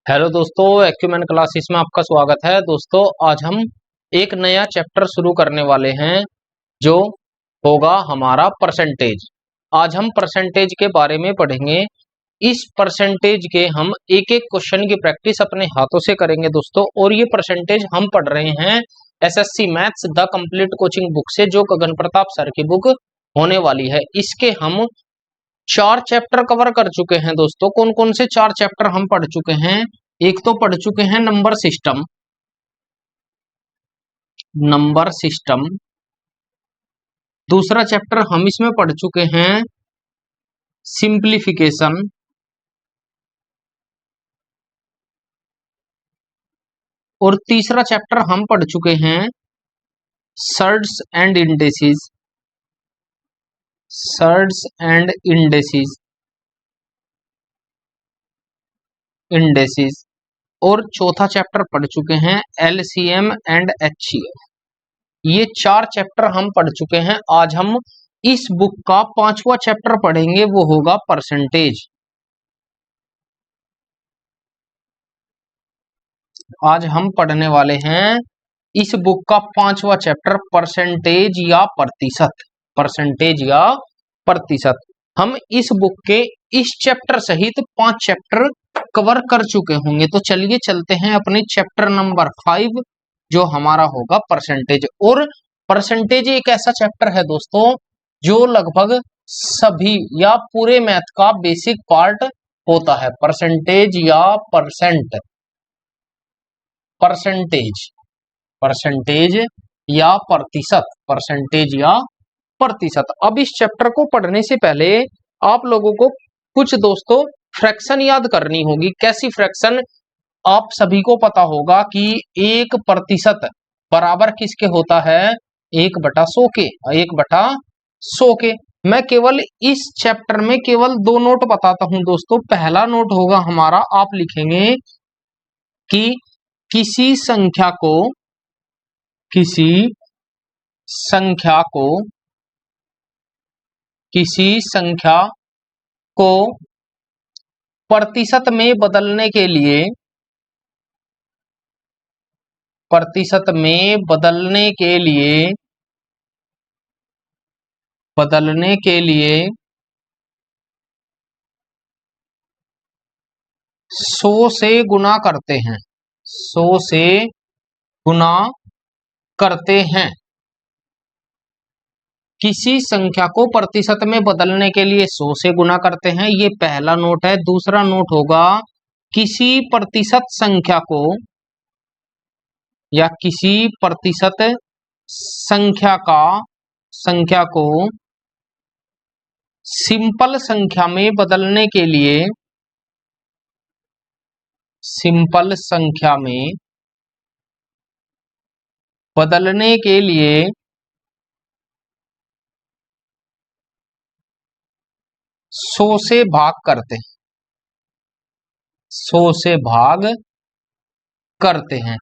Hello दोस्तों, acumen classes में आपका स्वागत है। दोस्तों आज हम एक नया चैप्टर शुरू करने वाले हैं जो होगा हमारा परसेंटेज। आज हम परसेंटेज के बारे में पढ़ेंगे। इस परसेंटेज के हम एक एक क्वेश्चन की प्रैक्टिस अपने हाथों से करेंगे दोस्तों। और ये परसेंटेज हम पढ़ रहे हैं SSC maths the complete coaching book से, जो गगन प्रताप सर की बुक होने वाली है। इसके हम 4 चैप्टर कवर कर चुके हैं दोस्तों। कौन कौन से 4 चैप्टर हम पढ़ चुके हैं? एक तो पढ़ चुके हैं नंबर सिस्टम। दूसरा चैप्टर हम इसमें पढ़ चुके हैं सिंप्लीफिकेशन। और तीसरा चैप्टर हम पढ़ चुके हैं सर्ड्स एंड इंडेसिस। और चौथा चैप्टर पढ़ चुके हैं एलसीएम एंड एचसीएफ। ये 4 चैप्टर हम पढ़ चुके हैं। आज हम इस बुक का 5वां चैप्टर पढ़ेंगे, वो होगा परसेंटेज। आज हम पढ़ने वाले हैं इस बुक का 5वां चैप्टर परसेंटेज या प्रतिशत। हम इस बुक के इस चैप्टर सहित 5 चैप्टर कवर कर चुके होंगे। तो चलिए चलते हैं अपने चैप्टर नंबर 5 जो हमारा होगा परसेंटेज। और परसेंटेज एक ऐसा चैप्टर है दोस्तों जो लगभग सभी या पूरे मैथ का बेसिक पार्ट होता है। परसेंटेज या प्रतिशत। अब इस चैप्टर को पढ़ने से पहले आप लोगों को कुछ दोस्तों फ्रैक्शन याद करनी होगी। कैसी फ्रैक्शन? आप सभी को पता होगा कि 1% बराबर किसके होता है? 1/100 के। 1/100 के। मैं केवल इस चैप्टर में केवल 2 नोट बताता हूं दोस्तों। पहला नोट होगा हमारा, आप लिखेंगे कि किसी संख्या को प्रतिशत में बदलने के लिए 100 से गुना करते हैं। किसी संख्या को प्रतिशत में बदलने के लिए 100 से गुना करते हैं, ये पहला नोट है। दूसरा नोट होगा किसी प्रतिशत संख्या को या किसी प्रतिशत संख्या को सिंपल संख्या में बदलने के लिए 100 से भाग करते हैं।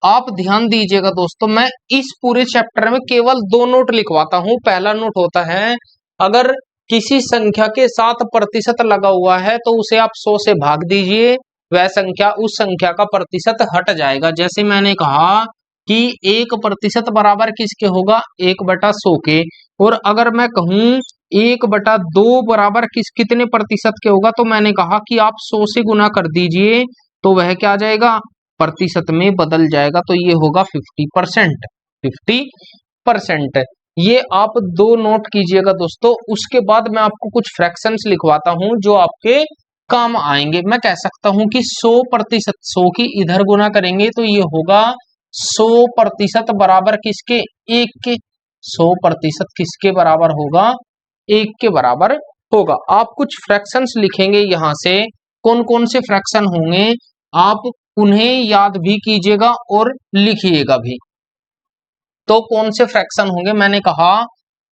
आप ध्यान दीजिएगा दोस्तों, मैं इस पूरे चैप्टर में केवल 2 नोट लिखवाता हूं। पहला नोट होता है, अगर किसी संख्या के साथ प्रतिशत लगा हुआ है तो उसे आप 100 से भाग दीजिए, वह संख्या उस संख्या का प्रतिशत हट जाएगा। जैसे मैंने कहा कि 1% बराबर किसके होगा? 1/100 के। और अगर मैं कहूं 1/2 बराबर कितने प्रतिशत के होगा, तो मैंने कहा कि आप 100 से गुना कर दीजिए तो वह क्या आ जाएगा? प्रतिशत में बदल जाएगा। तो ये होगा 50%। ये आप 2 नोट कीजिएगा दोस्तों। उसके बाद मैं आपको कुछ फ्रैक्शंस लिखवाता हूं जो आपके काम आएंगे। मैं कह सकता हूं कि 100%, 100 की इधर गुना करेंगे तो ये होगा 100% बराबर किसके? 1 के। 100% किसके बराबर होगा? 1 के बराबर होगा। आप कुछ फ्रैक्शंस लिखेंगे यहां से। कौन कौन से फ्रैक्शन होंगे आप उन्हें याद भी कीजिएगा और लिखिएगा भी। तो कौन से फ्रैक्शन होंगे? मैंने कहा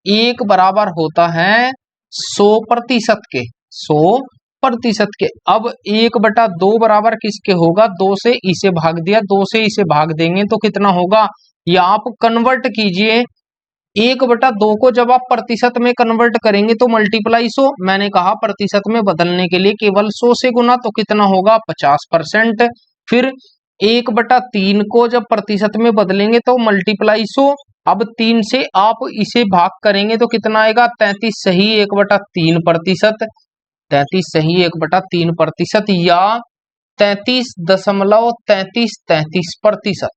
1 बराबर होता है 100% के। 100% के। अब 1/2 बराबर किसके होगा? 2 से इसे भाग दिया, 2 से इसे भाग देंगे तो कितना होगा? या आप कन्वर्ट कीजिए 1/2 को जब आप प्रतिशत में कन्वर्ट करेंगे तो मल्टीप्लाई 100, मैंने कहा प्रतिशत में बदलने के लिए केवल 100 से गुना, तो कितना होगा 50%। फिर 1/3 को जब प्रतिशत में बदलेंगे तो मल्टीप्लाई 100, अब 3 से आप इसे भाग करेंगे तो कितना आएगा 33 सही 1/3%, 33 सही 1/3% या 33.3333%।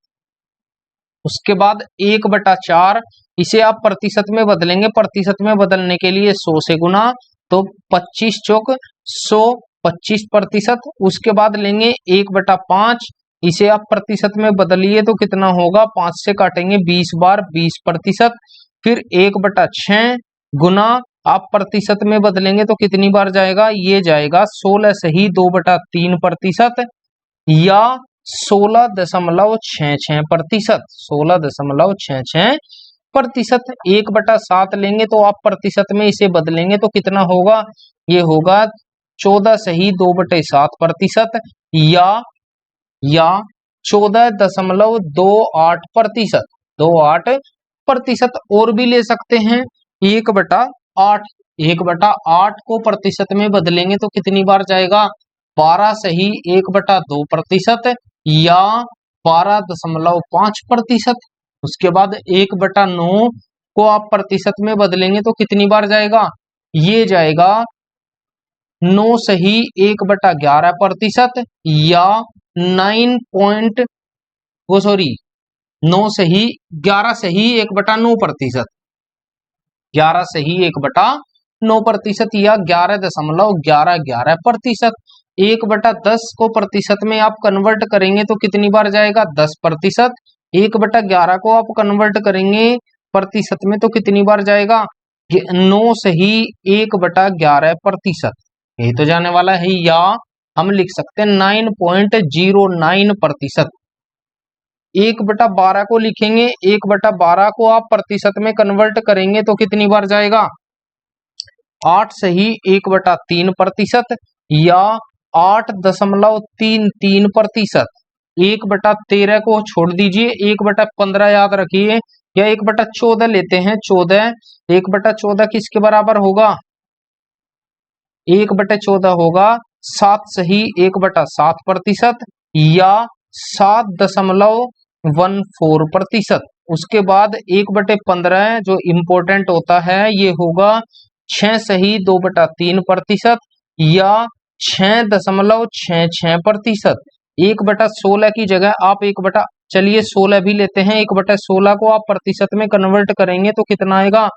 उसके बाद 1/4 इसे आप प्रतिशत में बदलेंगे, प्रतिशत में बदलने के लिए 100 से गुना, तो 25 चौक 100 25%। उसके बाद लेंगे 1/5, इसे आप प्रतिशत में बदलिए तो कितना होगा 5 से काटेंगे 20 बार 20%। फिर 1/6 गुना आप प्रतिशत में बदलेंगे तो कितनी बार जाएगा, ये जाएगा 16 सही 2/3% या 16.66%, 16.66%। 1/7 लेंगे तो आप प्रतिशत में इसे बदलेंगे तो कितना होगा, ये होगा 14 सही 2/7% या 14.28%, 28%। और भी ले सकते हैं 1/8, 1/8 को प्रतिशत में बदलेंगे तो कितनी बार जाएगा 12 सही 1/2% या 12.5%। उसके बाद 1/9 को आप प्रतिशत में बदलेंगे तो कितनी बार जाएगा, ये जाएगा 9 सही 1/11% या 9 सही 11 सही 1/9%, 11 सही 1/9% या 11.11%। 1/10 को प्रतिशत में आप कन्वर्ट करेंगे तो कितनी बार जाएगा 10%। 1/11 को आप कन्वर्ट करेंगे प्रतिशत में तो कितनी बार जाएगा 9 सही 1/11%, यही तो जाने वाला है। या हम लिख सकते हैं 9.09%। 1/12 को लिखेंगे, 1/12 को आप प्रतिशत में कन्वर्ट करेंगे तो कितनी बार जाएगा 8 सही 1/3% या 8.33%। 1/13 को छोड़ दीजिए, 1/15 याद रखिए या 1/14 लेते हैं, 14 1/14 किसके बराबर होगा, 1/14 होगा 7 सही 1/7% या 7.14%। उसके बाद 1/15 जो इंपॉर्टेंट होता है ये होगा 6 सही 2/3% या 6.66%। 1/16 की जगह आप चलिए 16 भी लेते हैं, 1/16 को आप प्रतिशत में कन्वर्ट करेंगे तो कितना आएगा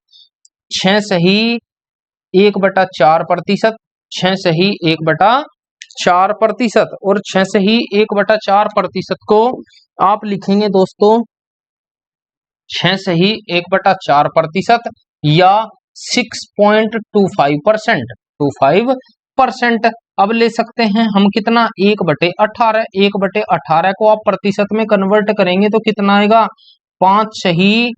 6 सही 1/4%, 6 सही 1/4%। और 6 सही 1/4% को आप लिखेंगे दोस्तों 6 सही 1/4% या 6.25%, 25%। अब ले सकते हैं हम कितना 1/18, 1/18 को आप प्रतिशत में कन्वर्ट करेंगे तो कितना आएगा 5 सही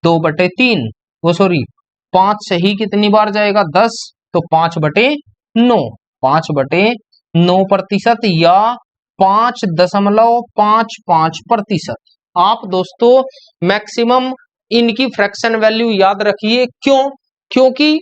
2/3, वो सॉरी 5 सही कितनी बार जाएगा 10, तो 5/9, 5/9% या 5.55%। आप दोस्तों मैक्सिमम इनकी फ्रैक्शन वैल्यू याद रखिए, क्यों, क्योंकि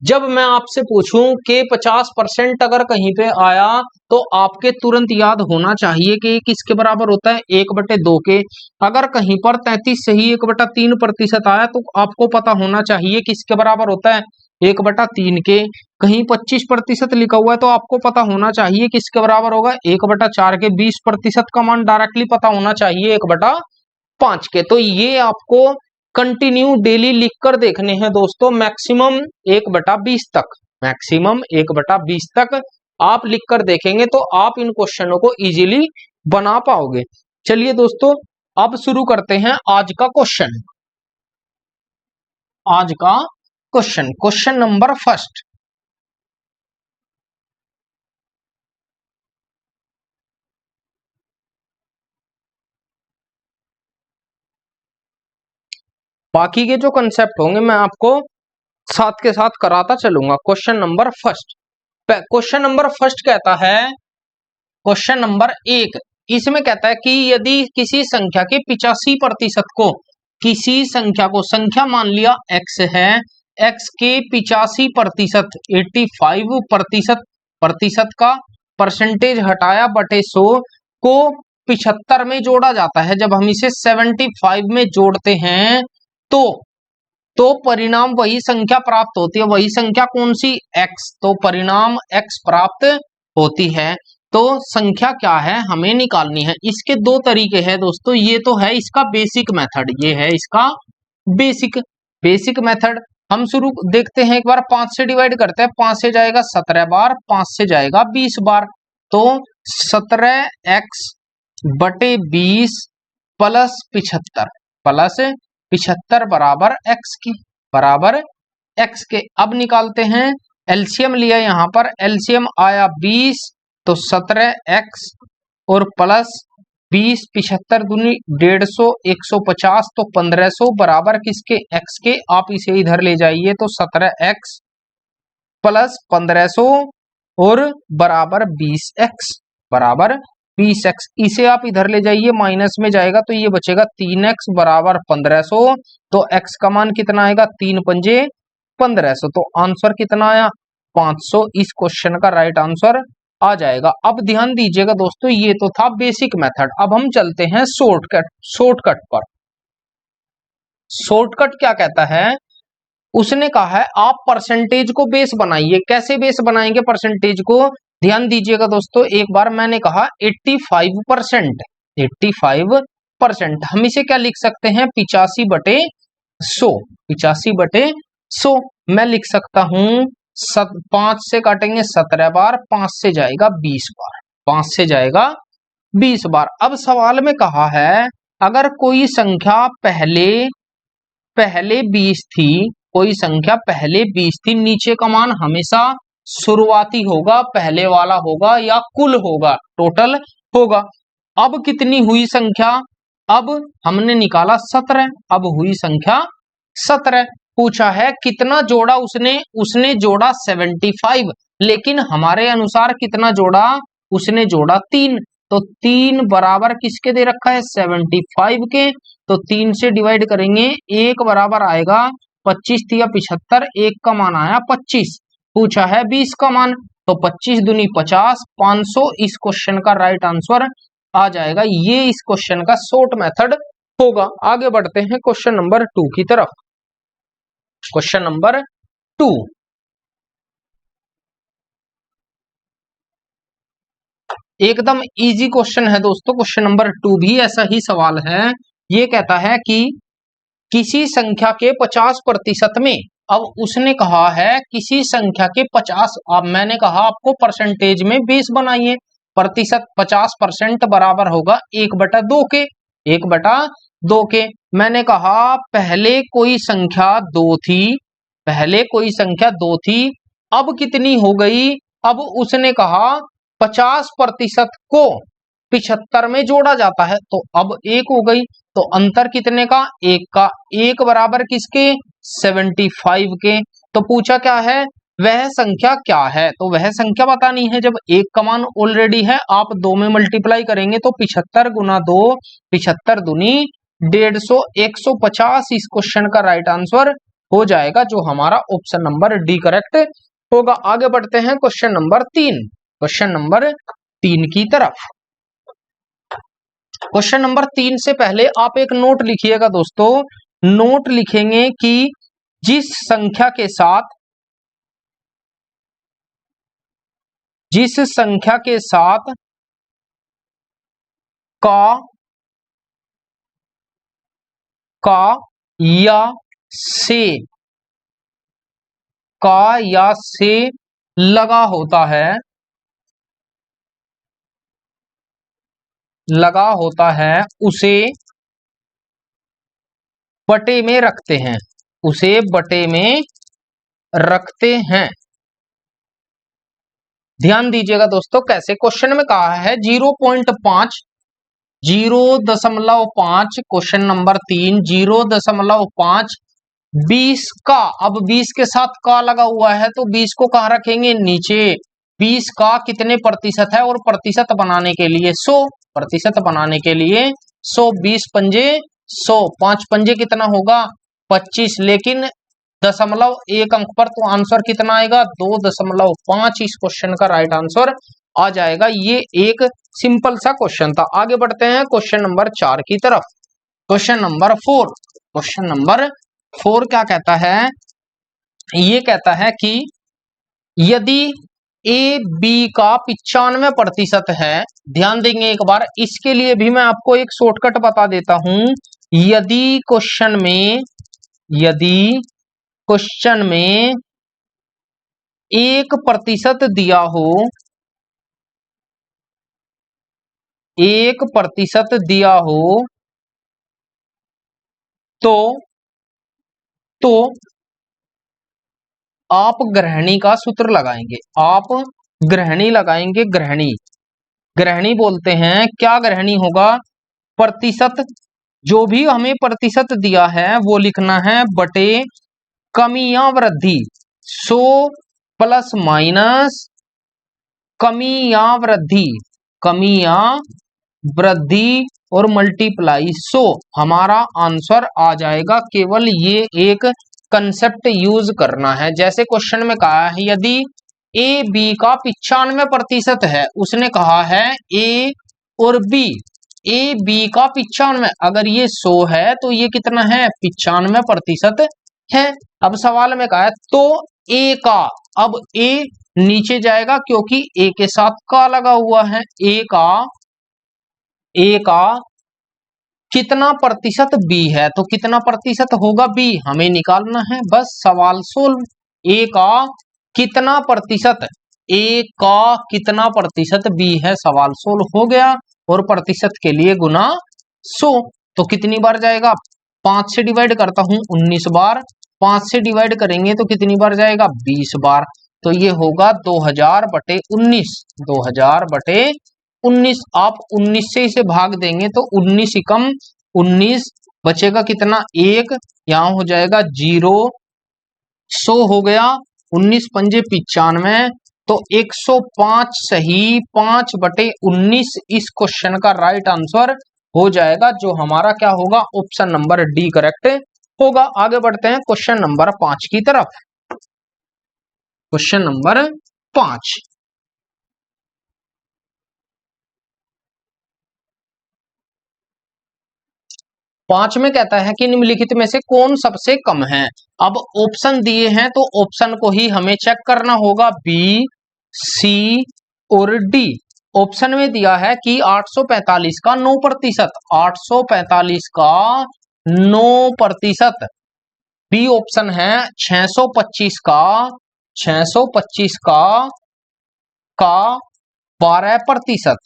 जब मैं आपसे पूछूं कि 50% अगर कहीं पे आया तो आपके तुरंत याद होना चाहिए कि किसके बराबर होता है 1/2 के। अगर कहीं पर 33 सही 1/3% आया तो आपको पता होना चाहिए किसके बराबर होता है 1/3 के। कहीं 25% लिखा हुआ है तो आपको पता होना चाहिए किसके बराबर होगा 1/4 के। 20% का मान डायरेक्टली पता होना चाहिए 1/5 के। तो ये आपको कंटिन्यू डेली लिखकर देखने हैं दोस्तों, मैक्सिमम 1/20 तक, मैक्सिमम 1/20 तक आप लिखकर देखेंगे तो आप इन क्वेश्चनों को इजीली बना पाओगे। चलिए दोस्तों अब शुरू करते हैं आज का क्वेश्चन। आज का क्वेश्चन नंबर फर्स्ट। बाकी के जो कंसेप्ट होंगे मैं आपको साथ के साथ कराता चलूंगा। Question number first, question number first कहता है, क्वेश्चन नंबर 1 इसमें कहता है कि यदि किसी संख्या के 85% को किसी संख्या को, संख्या मान लिया x है, x के 85%, 85% प्रतिशत का परसेंटेज हटाया बटे 100 को 75 में जोड़ा जाता है। जब हम इसे 75 में जोड़ते हैं तो परिणाम वही संख्या प्राप्त होती है। वही संख्या कौन सी? x। तो परिणाम x प्राप्त होती है। तो संख्या क्या है हमें निकालनी है। इसके दो तरीके हैं दोस्तों। ये तो है इसका बेसिक मेथड, ये है इसका बेसिक मेथड। हम शुरू देखते हैं एक बार, 5 से डिवाइड करते हैं। 5 से जाएगा 17 बार, 5 से जाएगा 20 बार। तो 17x बटे 20 प्लस 75 बराबर x के। अब निकालते हैं, एलसीएम लिया यहाँ पर, एलसीएम आया 20, तो 17x और प्लस 20, 75 दूनी 150, 150 तो 1500 बराबर किसके? x के। आप इसे इधर ले जाइए तो 17x प्लस 1500 और बराबर 20x। इसे आप इधर ले जाइए, माइनस में जाएगा तो ये बचेगा 3x बराबर 1500। तो x का मान कितना आएगा? 3 पंजे 1500। तो आंसर कितना आया? 500। इस क्वेश्चन का राइट आंसर आ जाएगा। अब ध्यान दीजिएगा दोस्तों, ये तो था बेसिक मेथड। अब हम चलते हैं शॉर्टकट पर। शॉर्टकट क्या कहता है? उसने कहा है आप परसेंटेज को बेस बनाइए। कैसे बेस बनाएंगे परसेंटेज को? ध्यान दीजिएगा दोस्तों, एक बार मैंने कहा 85%, 85%। हम इसे क्या लिख सकते हैं? 85 बटे 100, 85 बटे 100 मैं लिख सकता हूं। 5 से काटेंगे 17 बार, 5 से जाएगा 20 बार, 5 से जाएगा 20 बार। अब सवाल में कहा है अगर कोई संख्या पहले 20 थी, कोई संख्या पहले 20 थी, नीचे का मान हमेशा शुरुआती होगा, पहले वाला होगा या कुल होगा, टोटल होगा। अब कितनी हुई संख्या? अब हमने निकाला 17, अब हुई संख्या 17। पूछा है कितना जोड़ा उसने जोड़ा 75, लेकिन हमारे अनुसार कितना जोड़ा? उसने जोड़ा 3। तो 3 बराबर किसके दे रखा है? 75 के। तो 3 से डिवाइड करेंगे, 1 बराबर आएगा 25 या 75, 1 का मान आया 25। पूछा है 20 का मान, तो 25 दूनी 50, 500। इस क्वेश्चन का राइट आंसर आ जाएगा। ये इस क्वेश्चन का शॉर्ट मेथड होगा। आगे बढ़ते हैं क्वेश्चन नंबर 2 की तरफ। क्वेश्चन नंबर 2, एकदम इजी क्वेश्चन है दोस्तों। क्वेश्चन नंबर 2 भी ऐसा ही सवाल है। ये कहता है कि किसी संख्या के 50% में, अब उसने कहा है किसी संख्या के 50, अब मैंने कहा आपको परसेंटेज में बेस बनाइए। प्रतिशत 50% बराबर होगा 1/2 के, 1/2 के। मैंने कहा पहले कोई संख्या 2 थी, पहले कोई संख्या 2 थी, अब कितनी हो गई? अब उसने कहा 50% को 75 में जोड़ा जाता है, तो अब 1 हो गई। तो अंतर कितने का? 1 का। 1 बराबर किसके? 75 के। तो पूछा क्या है? वह संख्या क्या है? तो वह संख्या बतानी है। जब 1 का मान ऑलरेडी है, आप 2 में मल्टीप्लाई करेंगे तो 75 गुना 2, 75 दूनी 150, 150। इस क्वेश्चन का राइट आंसर हो जाएगा, जो हमारा ऑप्शन नंबर डी करेक्ट होगा। आगे बढ़ते हैं क्वेश्चन नंबर 3, क्वेश्चन नंबर 3 की तरफ। क्वेश्चन नंबर 3 से पहले आप एक नोट लिखिएगा दोस्तों। नोट लिखेंगे कि जिस संख्या के साथ का या से लगा होता है उसे बटे में रखते हैं, उसे बटे में रखते हैं। ध्यान दीजिएगा दोस्तों कैसे। क्वेश्चन में कहा है 0.5, 0.5, क्वेश्चन नंबर 3, 0.5 20 का। अब 20 के साथ का लगा हुआ है, तो 20 को कहां रखेंगे? नीचे। 20 का कितने प्रतिशत है? और प्रतिशत बनाने के लिए 100, प्रतिशत बनाने के लिए 100, 20 पंजे 100, 5 पंजे कितना होगा 25, लेकिन दशमलव एक अंक पर, तो आंसर कितना आएगा 2.5। इस क्वेश्चन का राइट आंसर आ जाएगा। ये एक सिंपल सा क्वेश्चन था। आगे बढ़ते हैं क्वेश्चन नंबर 4 की तरफ। क्वेश्चन नंबर 4, क्वेश्चन नंबर 4 क्या कहता है, ये कहता है कि यदि ए बी का 95% है, ध्यान देंगे एक बार, इसके लिए भी मैं आपको एक शॉर्टकट बता देता हूं। यदि क्वेश्चन में 1% दिया हो, 1% दिया हो, तो आप ग्रहणी का सूत्र लगाएंगे। आप ग्रहणी लगाएंगे। ग्रहणी बोलते हैं, क्या ग्रहणी होगा, प्रतिशत, जो भी हमें प्रतिशत दिया है वो लिखना है बटे कमी या वृद्धि, 100 प्लस माइनस कमी या वृद्धि और मल्टीप्लाई 100, हमारा आंसर आ जाएगा। केवल ये एक कंसेप्ट यूज करना है। जैसे क्वेश्चन में कहा है यदि ए बी का 95% है, उसने कहा है ए और बी, ए बी का 95, अगर ये 100 है तो ये कितना है 95% है। अब सवाल में कहा है तो ए का, अब ए नीचे जाएगा क्योंकि ए के साथ का लगा हुआ है, ए का कितना प्रतिशत बी है, तो कितना प्रतिशत होगा बी, हमें निकालना है, बस सवाल सोल्व। ए का कितना प्रतिशत, ए का कितना प्रतिशत बी है, सवाल सोल्व हो गया। और प्रतिशत के लिए गुना 100, तो कितनी बार जाएगा, 5 से डिवाइड करता हूं 19 बार, 5 से डिवाइड करेंगे तो कितनी बार जाएगा 20 बार, तो ये होगा 2000/19, 2000/19। आप 19 से इसे भाग देंगे तो 19 एकम 19 बचेगा कितना 1, यहां हो जाएगा 0, 100 हो गया, 19 पंजे 95, तो 105 सही, 5/19 इस क्वेश्चन का राइट आंसर हो जाएगा, जो हमारा क्या होगा, ऑप्शन नंबर डी करेक्ट होगा। आगे बढ़ते हैं क्वेश्चन नंबर 5 की तरफ। क्वेश्चन नंबर 5, 5 में कहता है कि निम्नलिखित में से कौन सबसे कम है। अब ऑप्शन दिए हैं तो ऑप्शन को ही हमें चेक करना होगा, बी, सी और डी। ऑप्शन में दिया है कि 845 का 9%, 845 का 9%। बी ऑप्शन है 625 का 12%,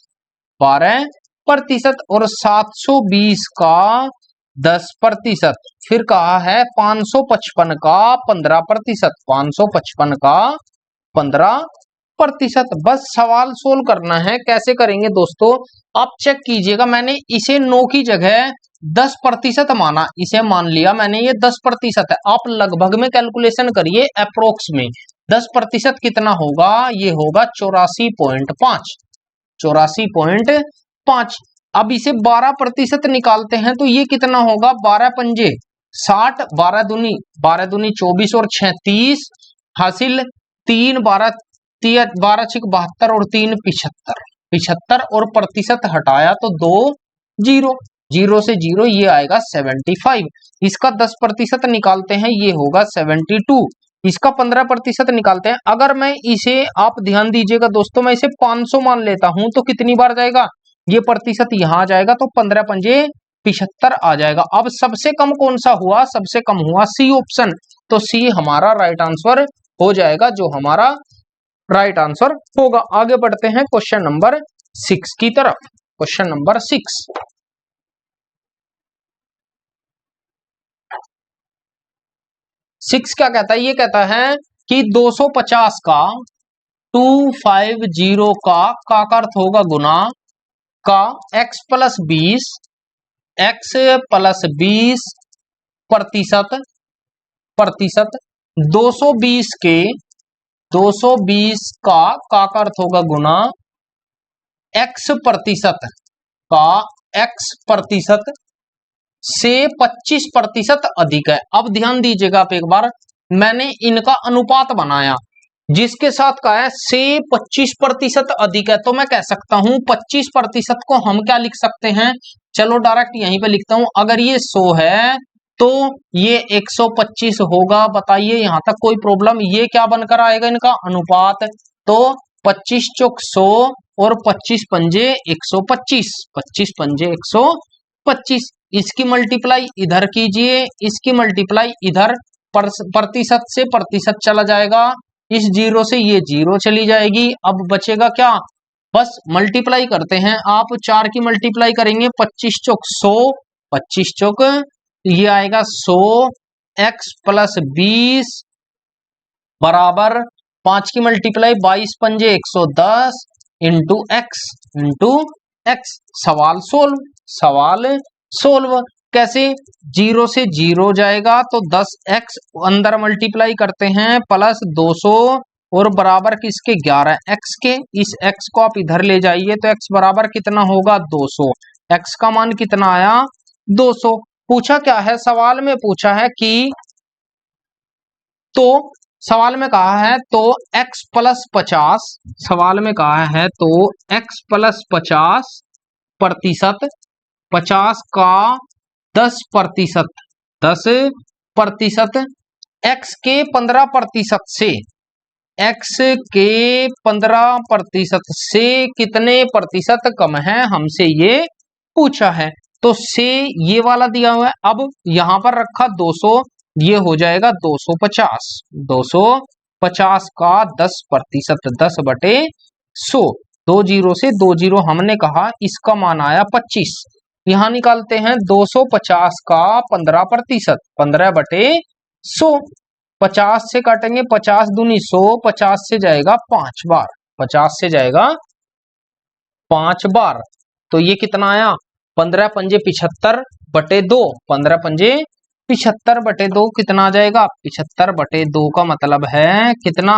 12%, और 720 का 10%। फिर कहा है 555 का 15%, 555 का 15%। बस सवाल सोल्व करना है। कैसे करेंगे दोस्तों, आप चेक कीजिएगा, मैंने इसे 9 की जगह 10% माना, इसे मान लिया मैंने ये 10% है। आप लगभग में कैलकुलेशन करिए, अप्रोक्स में 10% कितना होगा, ये होगा 84.5, 84.5। अब इसे 12% निकालते हैं तो ये कितना होगा, 12 पंजे 60, 12 दूनी 24 और 6 30, हासिल 3 12 12 6 72 और 3 75, 75 और प्रतिशत हटाया तो 2 0, 0 से 0 ये आएगा 75। इसका 10% निकालते हैं, ये होगा 72। इसका 15% निकालते हैं। अगर मैं इसे, आप ध्यान दीजिएगा दोस्तों, मैं इसे 500 मान लेता हूं तो कितनी बार जाएगा, ये प्रतिशत यहां आ जाएगा तो 15 पंजे 75 आ जाएगा। अब सबसे कम कौन सा हुआ, सबसे कम हुआ सी ऑप्शन, तो सी हमारा राइट आंसर हो जाएगा, जो हमारा राइट आंसर होगा। आगे बढ़ते हैं क्वेश्चन नंबर 6 की तरफ। क्वेश्चन नंबर 6 क्या कहता है, ये कहता है कि 250 का 250 का अर्थ होगा गुना का x प्लस 20, x प्लस 20 प्रतिशत 220 के 220 का अर्थ होगा गुना x प्रतिशत का x प्रतिशत से 25% अधिक है। अब ध्यान दीजिएगा आप एक बार, मैंने इनका अनुपात बनाया जिसके साथ कहा है से 25% अधिक है, तो मैं कह सकता हूं 25% को हम क्या लिख सकते हैं, चलो डायरेक्ट यहीं पे लिखता हूं। अगर ये 100 है तो ये 125 होगा। बताइए यहां तक कोई प्रॉब्लम? ये क्या बनकर आएगा इनका अनुपात, तो 25 चौक 100 और 25 पंजे 125, 25 पंजे 125। इसकी मल्टीप्लाई इधर कीजिए, इसकी मल्टीप्लाई इधर, प्रतिशत से प्रतिशत चला जाएगा, इस जीरो से ये जीरो चली जाएगी। अब बचेगा क्या, बस मल्टीप्लाई करते हैं। आप 4 की मल्टीप्लाई करेंगे, 25 चौक 100, 25 चौक ये आएगा 100, x प्लस 20 बराबर 5 की मल्टीप्लाई 22 पंजे 110 इंटू एक्स। सवाल सोल्व, सवाल सोल्व। कैसे, जीरो से जीरो जाएगा तो 10x अंदर मल्टीप्लाई करते हैं प्लस 200 और बराबर किसके 11x के। इस x को आप इधर ले जाइए तो x बराबर कितना होगा 200। x का मान कितना आया 200। पूछा क्या है सवाल में, पूछा है कि तो सवाल में कहा है तो x प्लस 50, सवाल में कहा है तो x प्लस 50%, 50 का 10%, 10% x के 15% से, x के 15% से कितने प्रतिशत कम है, हमसे ये पूछा है। तो से ये वाला दिया हुआ है, अब यहां पर रखा 200, ये हो जाएगा 250, 250 का 10%, 10/100, 2 जीरो से 2 जीरो हमने कहा, इसका मान आया 25। यहां निकालते हैं 250 का 15%, 15/100, 50 से काटेंगे, 50 दूनी 100, 50 से जाएगा 5 बार, 50 से जाएगा 5 बार, तो ये कितना आया 15 पंजे 75/2, 15 पंजे 75/2 कितना आ जाएगा 75/2 का मतलब है कितना,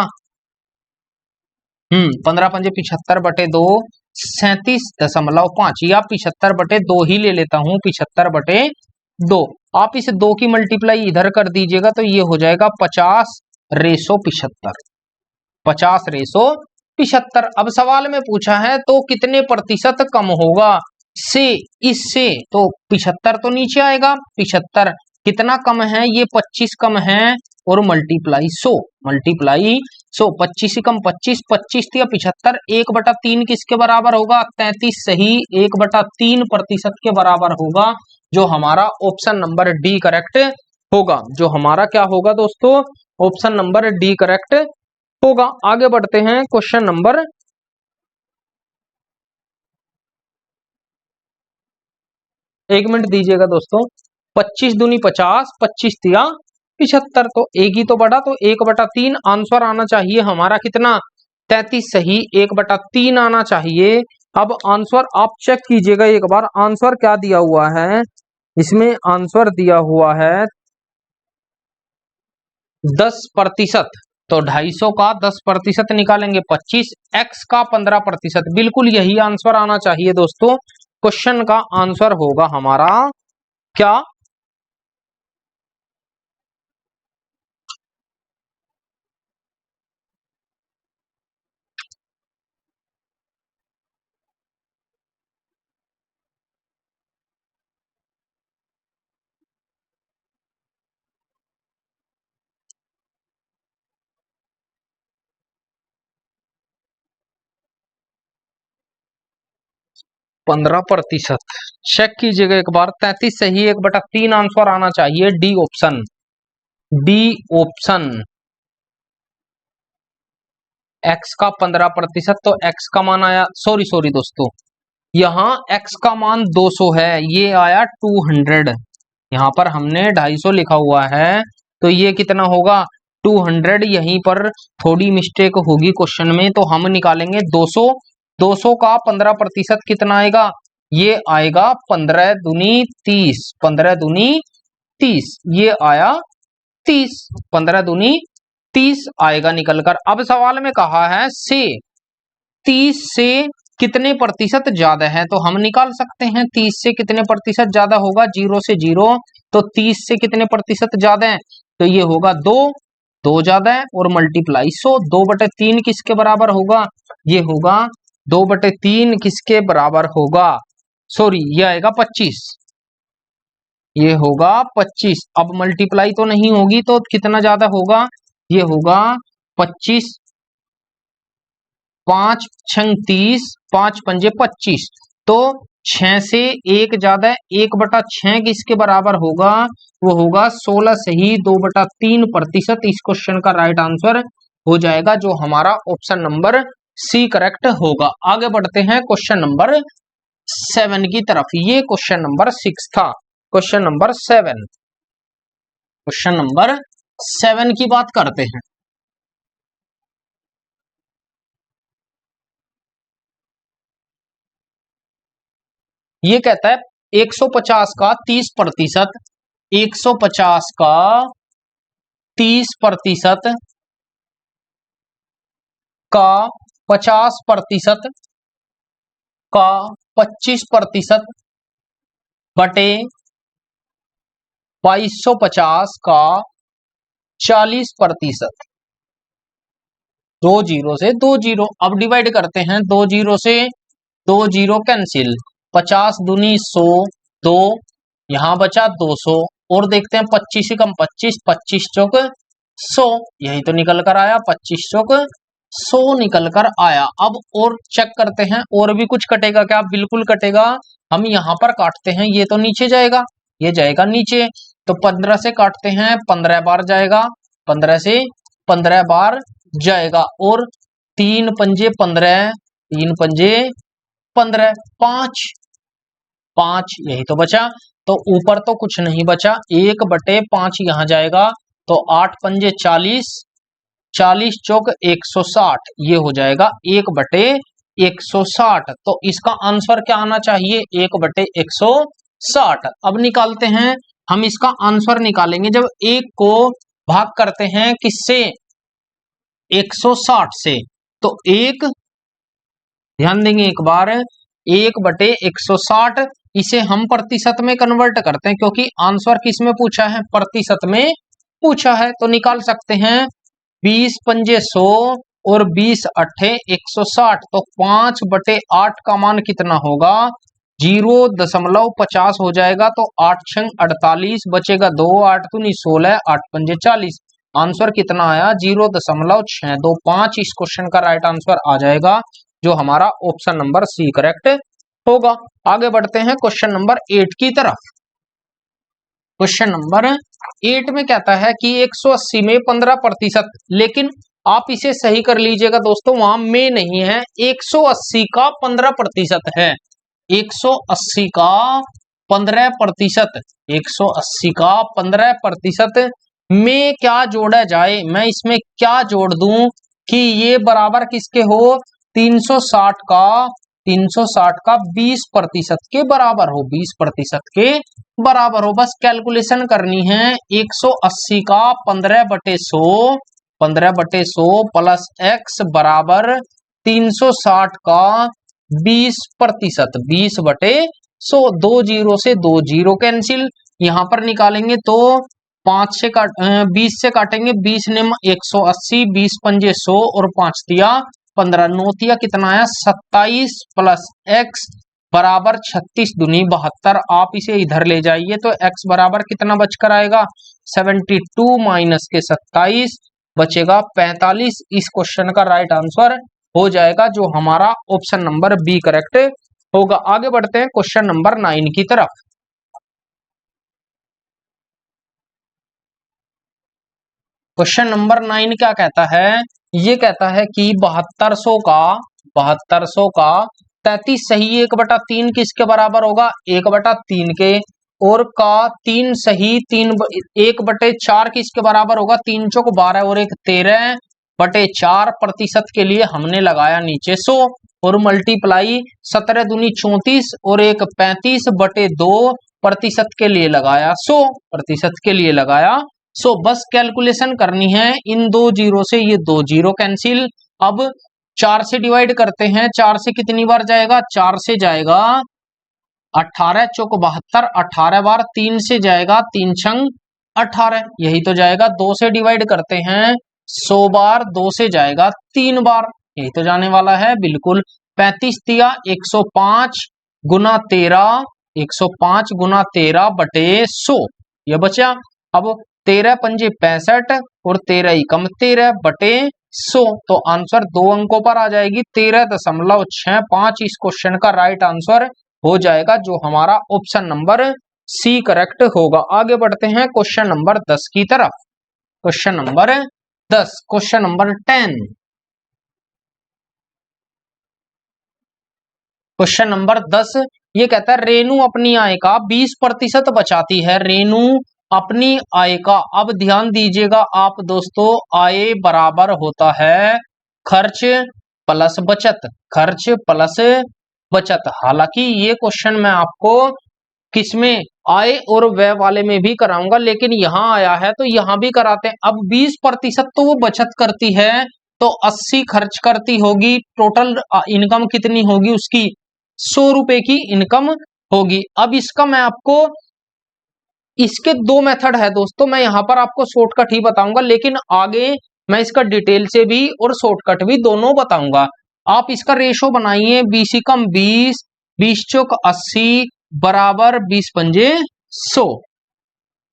15 पंजे 75/2 37.5, या 75/2 ही ले लेता हूं, 75/2। आप इस 2 की मल्टीप्लाई इधर कर दीजिएगा तो ये हो जाएगा 50/75, 50/75। अब सवाल में पूछा है तो कितने प्रतिशत कम होगा से, इससे तो 75 तो नीचे आएगा, 75 कितना कम है, ये 25 कम है और मल्टीप्लाई 100, मल्टीप्लाई 100, 25 से कम 25, 25 या 75, 1/3 किसके बराबर होगा 33, सही 1/3% के बराबर होगा, जो हमारा ऑप्शन नंबर डी करेक्ट होगा, जो हमारा क्या होगा दोस्तों, ऑप्शन नंबर डी करेक्ट होगा। आगे बढ़ते हैं क्वेश्चन नंबर, एक मिनट दीजिएगा दोस्तों, 25 दूनी 50, 25 तिया 75, तो एक ही तो बढ़ा, तो 1/3 आंसर आना चाहिए हमारा कितना 33, सही 1/3 आना चाहिए। अब आंसर आप चेक कीजिएगा एक बार, आंसर क्या दिया हुआ है, इसमें आंसर दिया हुआ है 10%, तो 250 का 10% निकालेंगे 25, x का 15%, बिल्कुल यही आंसर आना चाहिए दोस्तों। क्वेश्चन का आंसर होगा हमारा क्या, पंद्रह प्रतिशत चेक कीजिएगा एक बार, 33 सही 1/3 आंसर आना चाहिए, D option, D option. x का 15%, तो x का मान आया, सॉरी दोस्तों, यहाँ x का मान 200 है, ये आया 200, यहाँ पर हमने 250 लिखा हुआ है, तो ये कितना होगा 200, यहीं पर थोड़ी मिस्टेक होगी क्वेश्चन में, तो हम निकालेंगे 200, 200 का 15% कितना आएगा, ये आएगा 15 दूनी 30, 15 दूनी 30, ये आया 30, 15 दूनी 30 आएगा निकल कर। अब सवाल में कहा है से 30 से कितने प्रतिशत ज्यादा है, तो हम निकाल सकते हैं 30 से कितने प्रतिशत ज्यादा होगा, 0 से 0, तो 30 से कितने प्रतिशत ज्यादा है, तो ये होगा 2, 2 ज्यादा है और मल्टीप्लाई 100, 2/3 किसके बराबर होगा, ये होगा 2/3 किसके बराबर होगा, सॉरी ये आएगा 25, ये होगा 25। अब मल्टीप्लाई तो नहीं होगी तो कितना ज्यादा होगा, ये होगा 25, 5 छंग 30, 5 पंजे 25, तो 6 से 1 ज्यादा, 1/6 किसके बराबर होगा, वो होगा 16 सही 2/3%। इस क्वेश्चन का राइट आंसर हो जाएगा जो हमारा ऑप्शन नंबर सी करेक्ट होगा। आगे बढ़ते हैं क्वेश्चन नंबर 7 की तरफ। ये क्वेश्चन नंबर 6 था। क्वेश्चन नंबर 7, क्वेश्चन नंबर 7 की बात करते हैं। ये कहता है 150 का 30%, 150 का 30% का 50% का 25% बटे 2250 का 40%। 2 जीरो से 2 जीरो, अब डिवाइड करते हैं, 2 जीरो से 2 जीरो कैंसिल, 50 दूनी 100, 2 यहां बचा 200, और देखते हैं 25 से कम 25, 25 चौक 100, यही तो निकल कर आया, 25 चौक 100 निकल कर आया। अब और चेक करते हैं और भी कुछ कटेगा क्या, बिल्कुल कटेगा। हम यहां पर काटते हैं, ये तो नीचे जाएगा, ये जाएगा नीचे, तो 15 से काटते हैं, 15 बार जाएगा, 15 से 15 बार जाएगा, और 3 पंजे 15, 3 पंजे 15, 5 5 यही तो बचा, तो ऊपर तो कुछ नहीं बचा, 1/5 यहां जाएगा, तो 8 पंजे 40, 40 चौक 160, ये हो जाएगा 1/160। तो इसका आंसर क्या आना चाहिए, 1/160। अब निकालते हैं, हम इसका आंसर निकालेंगे जब 1 को भाग करते हैं किससे, 160 से, तो 1, ध्यान देंगे एक बार, 1/160, इसे हम प्रतिशत में कन्वर्ट करते हैं क्योंकि आंसर किस में पूछा है, प्रतिशत में पूछा है, तो निकाल सकते हैं 20 पंजे 100 और 20 अट्ठे 160, तो 5/8 का मान कितना होगा, 0.50 हो जाएगा, तो 8 छंग 48 बचेगा 2, 8 दूनी 16, 8 पंजे 40, आंसर कितना आया 0.625। इस क्वेश्चन का राइट आंसर आ जाएगा जो हमारा ऑप्शन नंबर सी करेक्ट होगा। आगे बढ़ते हैं क्वेश्चन नंबर 8 की तरफ। क्वेश्चन नंबर 8 में कहता है कि 180 में 15%, लेकिन आप इसे सही कर लीजिएगा दोस्तों, वहां में नहीं है, 180 का 15% है, 180 का 15%, 180 का 15% में क्या जोड़ा जाए, मैं इसमें क्या जोड़ दूं कि ये बराबर किसके हो, 360 का 20% के बराबर हो, 20% के बराबर हो। बस कैलकुलेशन करनी है, 180 का 15/100, 15/100 प्लस x बराबर 360 का 20%, 20/100, 2 जीरो से 2 जीरो कैंसिल, यहां पर निकालेंगे तो 5 से 20 से काटेंगे, 20 ने 180, 20 पंजे 100 और 5 दिया 15, 9 दिया कितना आया 27 प्लस x बराबर 36 दूनी 72। आप इसे इधर ले जाइए तो x बराबर कितना बचकर आएगा, 72 माइनस के 27 बचेगा 45। इस क्वेश्चन का राइट आंसर हो जाएगा जो हमारा ऑप्शन नंबर बी करेक्ट होगा। आगे बढ़ते हैं क्वेश्चन नंबर 9 की तरफ। क्वेश्चन नंबर 9 क्या कहता है, ये कहता है कि 7200 का 33 सही 1/3 किसके बराबर होगा, 1/3 के, और का 3 सही 1/4 किसके बराबर होगा, 3 चौक 12 और 1 13/4% के लिए हमने लगाया नीचे 100, और मल्टीप्लाई 17 दूनी 34 और 1 35/2% के लिए लगाया 100% के लिए लगाया। बस कैलकुलेशन करनी है, इन 2 जीरो से ये 2 जीरो कैंसिल, अब 4 से डिवाइड करते हैं, 4 से कितनी बार जाएगा, 4 से जाएगा 18 चौक 72, 18 बार, 3 से जाएगा 3 छंग 18, यही तो जाएगा। 2 से डिवाइड करते हैं 100 बार, 2 से जाएगा 3 बार, यही तो जाने वाला है बिल्कुल। 35 तिया 105 गुना 13, 105 गुना 13 बटे 100, ये बचा। अब 13 पंजे 65 और 13 एकम 13 बटे 100, तो आंसर 2 अंकों पर आ जाएगी, 13.65 इस क्वेश्चन का राइट आंसर हो जाएगा, जो हमारा ऑप्शन नंबर सी करेक्ट होगा। आगे बढ़ते हैं क्वेश्चन नंबर 10 की तरफ। Question number 10, question number 10, question number 10 ये कहता है रेनू अपनी आय का 20% बचाती है। रेनू अपनी आय का, अब ध्यान दीजिएगा आप दोस्तों, आय बराबर होता है खर्च प्लस बचत, खर्च प्लस बचत। हालांकि ये क्वेश्चन मैं आपको किसमें, आय और व्यय वाले में भी कराऊंगा, लेकिन यहां आया है तो यहां भी कराते हैं। अब 20% तो वो बचत करती है, तो 80 खर्च करती होगी, टोटल इनकम कितनी होगी उसकी, 100 रुपए की इनकम होगी। अब इसका मैं आपको, इसके 2 मेथड है दोस्तों, मैं यहां पर आपको शॉर्टकट ही बताऊंगा, लेकिन आगे मैं इसका डिटेल से भी और शॉर्टकट भी दोनों बताऊंगा। आप इसका रेशो बनाइए, 20 एकम 20, 20 चौक 80 बराबर 20 पंजे 100,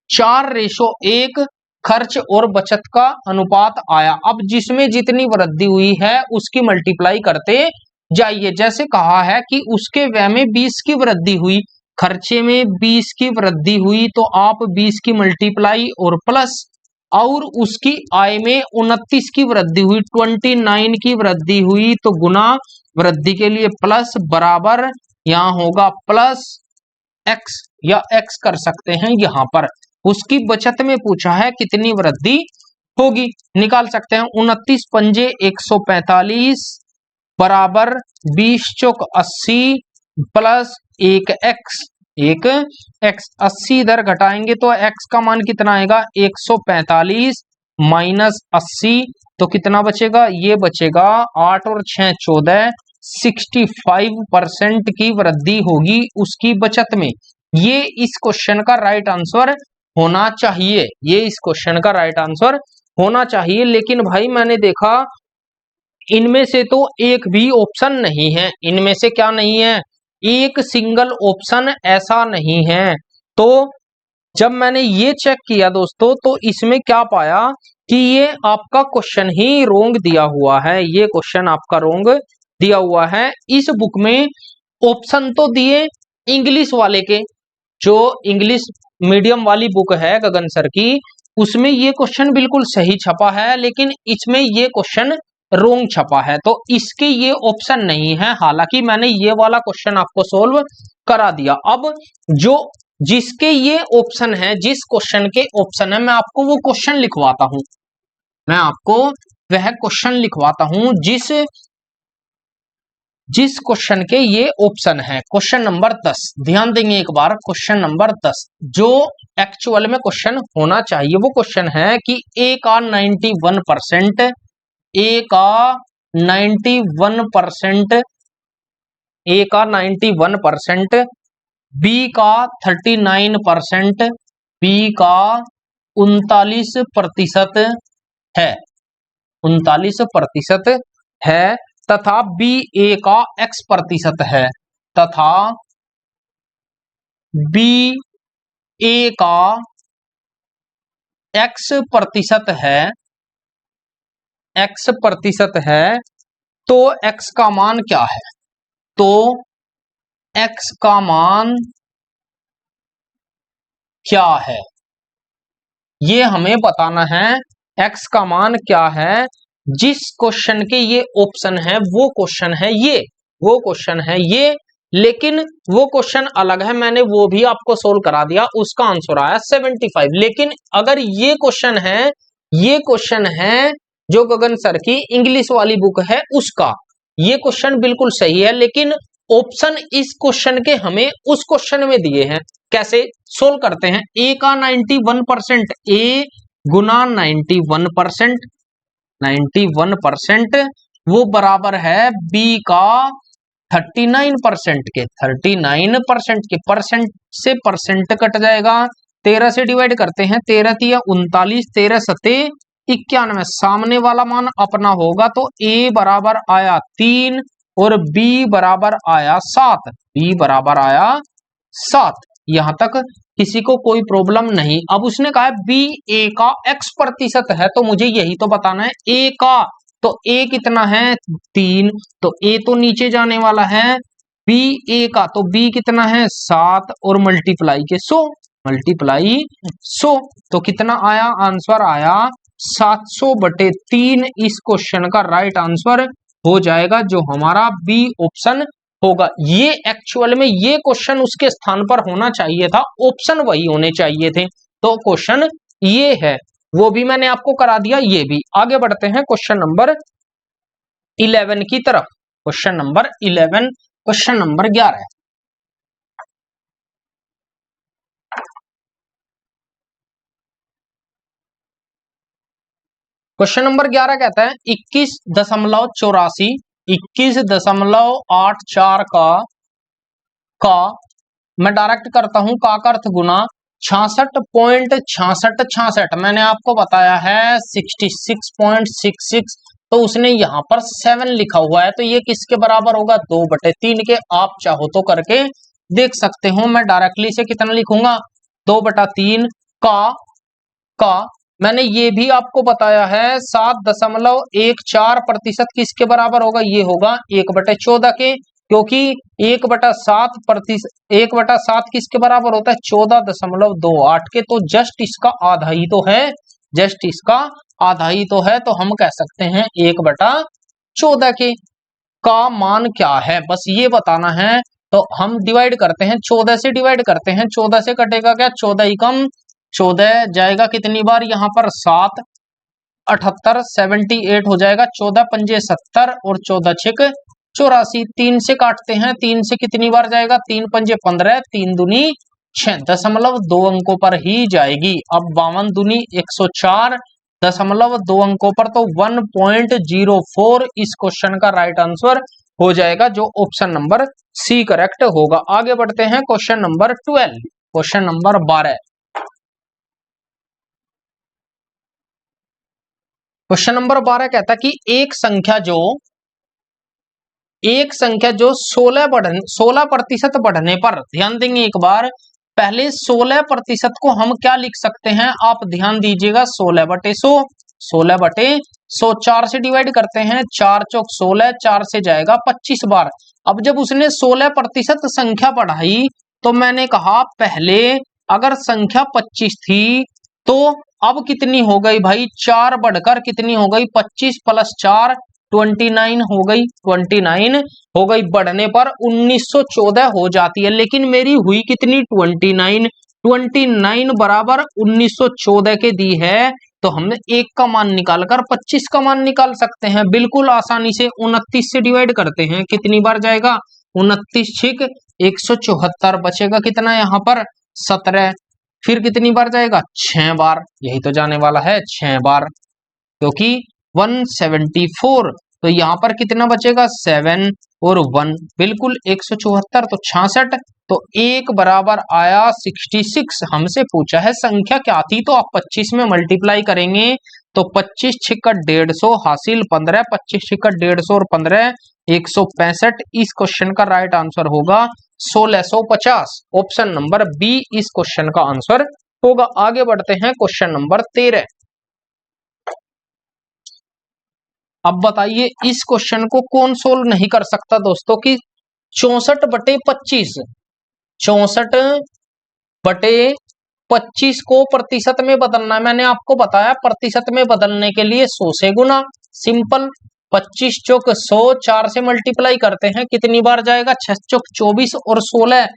4:1 खर्च और बचत का अनुपात आया। अब जिसमें जितनी वृद्धि हुई है उसकी मल्टीप्लाई करते जाइए। जैसे कहा है कि उसके व्यय में 20 की वृद्धि हुई, खर्चे में 20 की वृद्धि हुई, तो आप 20 की मल्टीप्लाई और प्लस, और उसकी आय में 29 की वृद्धि हुई, 29 की वृद्धि हुई, तो गुना वृद्धि के लिए प्लस बराबर यहां होगा प्लस एक्स, या एक्स कर सकते हैं यहां पर। उसकी बचत में पूछा है कितनी वृद्धि होगी, निकाल सकते हैं। 29 पंजे 145 बराबर 20 चौक 80 प्लस 1 एक्स, 1 एक्स। 80 इधर घटाएंगे तो एक्स का मान कितना आएगा, 145 माइनस 80, तो कितना बचेगा, ये बचेगा 8 और 6 14, 65% की वृद्धि होगी उसकी बचत में। ये इस क्वेश्चन का राइट आंसर होना चाहिए, ये इस क्वेश्चन का राइट आंसर होना चाहिए। लेकिन भाई मैंने देखा इनमें से तो एक भी ऑप्शन नहीं है, इनमें से क्या नहीं है, एक सिंगल ऑप्शन ऐसा नहीं है। तो जब मैंने ये चेक किया दोस्तों, तो इसमें क्या पाया कि ये आपका क्वेश्चन ही रोंग दिया हुआ है, ये क्वेश्चन आपका रोंग दिया हुआ है। इस बुक में ऑप्शन तो दिए इंग्लिश वाले के, जो इंग्लिश मीडियम वाली बुक है गगन सर की, उसमें ये क्वेश्चन बिल्कुल सही छपा है, लेकिन इसमें ये क्वेश्चन रोंग छपा है, तो इसके ये ऑप्शन नहीं है। हालांकि मैंने ये वाला क्वेश्चन आपको सोल्व करा दिया। अब जो जिसके ये ऑप्शन है, जिस क्वेश्चन के ऑप्शन है, मैं आपको वो क्वेश्चन लिखवाता हूं, मैं आपको वह क्वेश्चन लिखवाता हूं जिस क्वेश्चन के ये ऑप्शन है। क्वेश्चन नंबर 10 ध्यान देंगे एक बार, क्वेश्चन नंबर 10 जो एक्चुअल में क्वेश्चन होना चाहिए, वो क्वेश्चन है कि ए का 91%, ए का 91%, ए का 91%, बी का 39%, बी का 39% है, 39% है, तथा बी ए का x% है, तथा बी ए का x% है, x% है, तो x का मान क्या है, तो x का मान क्या है ये हमें बताना है। x का मान क्या है, जिस क्वेश्चन के ये ऑप्शन है वो क्वेश्चन है ये, वो क्वेश्चन है ये, लेकिन वो क्वेश्चन अलग है, मैंने वो भी आपको सोल्व करा दिया, उसका आंसर आया 75। लेकिन अगर ये क्वेश्चन है, ये क्वेश्चन है जो गगन सर की इंग्लिश वाली बुक है उसका, ये क्वेश्चन बिल्कुल सही है, लेकिन ऑप्शन इस क्वेश्चन के हमें उस क्वेश्चन में दिए हैं। कैसे सोल्व करते हैं, ए का 91%, ए गुना 91%, 91% वो बराबर है बी का 39% के। 39% के, परसेंट से परसेंट कट जाएगा, 13 से डिवाइड करते हैं, 13 तिया 39, 13 सते 91, सामने वाला मान अपना होगा तो ए बराबर आया 3 और बी बराबर आया 7। बी बराबर आया 7। यहां तक किसी को कोई प्रॉब्लम नहीं। अब उसने कहा बी ए का x% है, तो मुझे यही तो बताना है ए का। तो ए कितना है 3, तो ए तो नीचे जाने वाला है। बी ए का, तो बी कितना है 7 और मल्टीप्लाई के 100, मल्टीप्लाई 100, तो कितना आया आंसर आया 700/3। इस क्वेश्चन का राइट आंसर हो जाएगा जो हमारा बी ऑप्शन होगा। ये एक्चुअल में ये क्वेश्चन उसके स्थान पर होना चाहिए था, ऑप्शन वही होने चाहिए थे। तो क्वेश्चन ये है, वो भी मैंने आपको करा दिया, ये भी। आगे बढ़ते हैं क्वेश्चन नंबर 11 की तरफ। Question number 11, question number 11। Question number 11 कहता है 21.84, 21.84 का मैं डायरेक्ट करता हूं, का अर्थ गुना 66.6666, मैंने आपको बताया है 66.66, तो उसने यहां पर 7 लिखा हुआ है, तो ये किसके बराबर होगा 2/3 के। आप चाहो तो करके देख सकते हो। मैं डायरेक्टली से कितना लिखूंगा 2/3 का मैंने ये भी आपको बताया है 7.14% किसके बराबर होगा, ये होगा 1/14 के, क्योंकि 1/7 किसके बराबर होता है 14.28 के, तो जस्ट इसका आधा ही तो है, जस्ट इसका आधा ही तो है। तो हम कह सकते हैं 1/14 के का मान क्या है, बस ये बताना है। तो हम डिवाइड करते हैं, 14 से डिवाइड करते हैं, 14 से कटेगा क्या 14 ही कम 14 जाएगा कितनी बार यहाँ पर 7, 78, 78 हो जाएगा, 14 पंजे 70 और 14 छिक 84, 3 से काटते हैं, 3 से कितनी बार जाएगा 3 पंजे 15, 3 दूनी 6, 0.2 अंकों पर ही जाएगी। अब 52 दूनी 104, 0.2 अंकों पर, तो 1.04 इस क्वेश्चन का राइट आंसर हो जाएगा, जो ऑप्शन नंबर सी करेक्ट होगा। आगे बढ़ते हैं question number 12, question number 12। Question number 12 कहता है कि एक संख्या जो 16% बढ़ने पर, ध्यान देंगे एक बार, पहले 16% को हम क्या लिख सकते हैं, आप ध्यान दीजिएगा 16/100, 16/100, 4 से डिवाइड करते हैं, 4 चौक 16, 4 से जाएगा 25 बार। अब जब उसने 16% संख्या बढ़ाई, तो मैंने कहा पहले अगर संख्या 25 थी, तो अब कितनी हो गई भाई, 4 बढ़कर कितनी हो गई 25 + 4 29 हो गई, 29 हो गई, बढ़ने पर 1914 हो जाती है। लेकिन मेरी हुई कितनी 29, 29 बराबर 1914 के दी है, तो हम एक का मान निकालकर 25 का मान निकाल सकते हैं बिल्कुल आसानी से। 29 से डिवाइड करते हैं, कितनी बार जाएगा 29 छिक 174, बचेगा कितना यहाँ पर 17, फिर कितनी बार जाएगा 6 बार, यही तो जाने वाला है 6 बार, क्योंकि 174, तो यहां पर कितना बचेगा 7 और 1, बिल्कुल 174, तो 66, तो एक बराबर आया 66। हमसे पूछा है संख्या क्या थी, तो आप 25 में मल्टीप्लाई करेंगे, तो 25 छिक्का 150 हासिल 15, 25 छिक्का 150 और 15 165। इस क्वेश्चन का राइट आंसर होगा 1650, ऑप्शन नंबर बी इस क्वेश्चन का आंसर होगा। आगे बढ़ते हैं क्वेश्चन नंबर 13। अब बताइए इस क्वेश्चन को कौन सोल्व नहीं कर सकता दोस्तों, कि 64/25, 64/25 को प्रतिशत में बदलना है। मैंने आपको बताया प्रतिशत में बदलने के लिए 100 से गुना, सिंपल। 25 चौक 100, 4 से मल्टीप्लाई करते हैं, कितनी बार जाएगा 6 चौक 24 और 16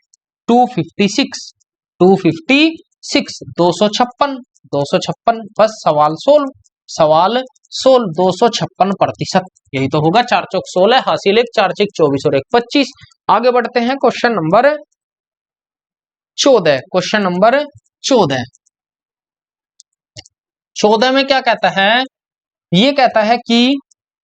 256, 256, 256, 256, बस सवाल सोल्व, सवाल सोल्व। 256%, यही तो होगा, 4 चौक 16 हासिल 1, 4 छिक 24 और 1 25। आगे बढ़ते हैं क्वेश्चन नंबर 14, क्वेश्चन नंबर 14। 14 में क्या कहता है, ये कहता है कि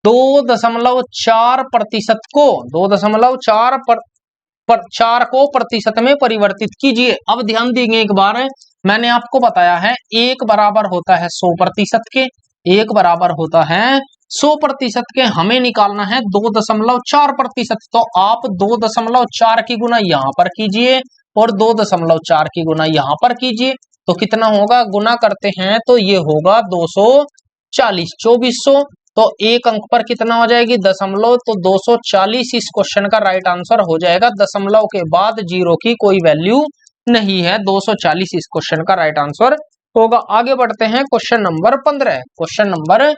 2.4% को 2.4 को प्रतिशत में परिवर्तित कीजिए। अब ध्यान देंगे एक बार, मैंने आपको बताया है एक बराबर होता है 100% के, एक बराबर होता है 100% के, हमें निकालना है 2.4%। तो आप 2.4 की गुना यहां पर कीजिए और 2.4 की गुना यहां पर कीजिए, तो कितना होगा, गुना करते हैं तो ये होगा 240, 2400। तो एक अंक पर कितना हो जाएगी, दशमलव, तो 240 इस क्वेश्चन का राइट आंसर हो जाएगा। दशमलव के बाद जीरो की कोई वैल्यू नहीं है, 240 इस क्वेश्चन का राइट आंसर होगा। आगे बढ़ते हैं क्वेश्चन नंबर 15। क्वेश्चन नंबर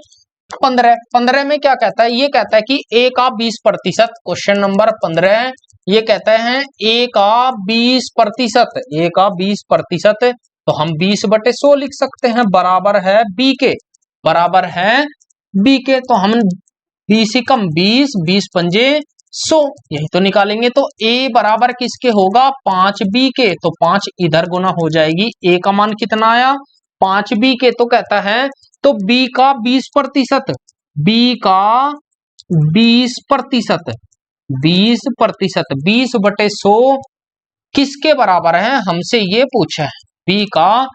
15 में क्या कहता है, ये कहता है कि a का 20%। क्वेश्चन नंबर 15 ये कहता है a का 20%, a का 20%, तो हम 20/100 लिख सकते हैं, बराबर है b के, बराबर है b के। तो हम 20 कम 20, 20 पंजे 100, यही तो निकालेंगे। तो a बराबर किसके होगा, 5b के, तो 5 इधर गुना हो जाएगी, a का मान कितना आया, 5b के। तो कहता है तो b का 20%, b का 20%, 20%, 20/100 किसके बराबर है, हमसे ये पूछा है। b का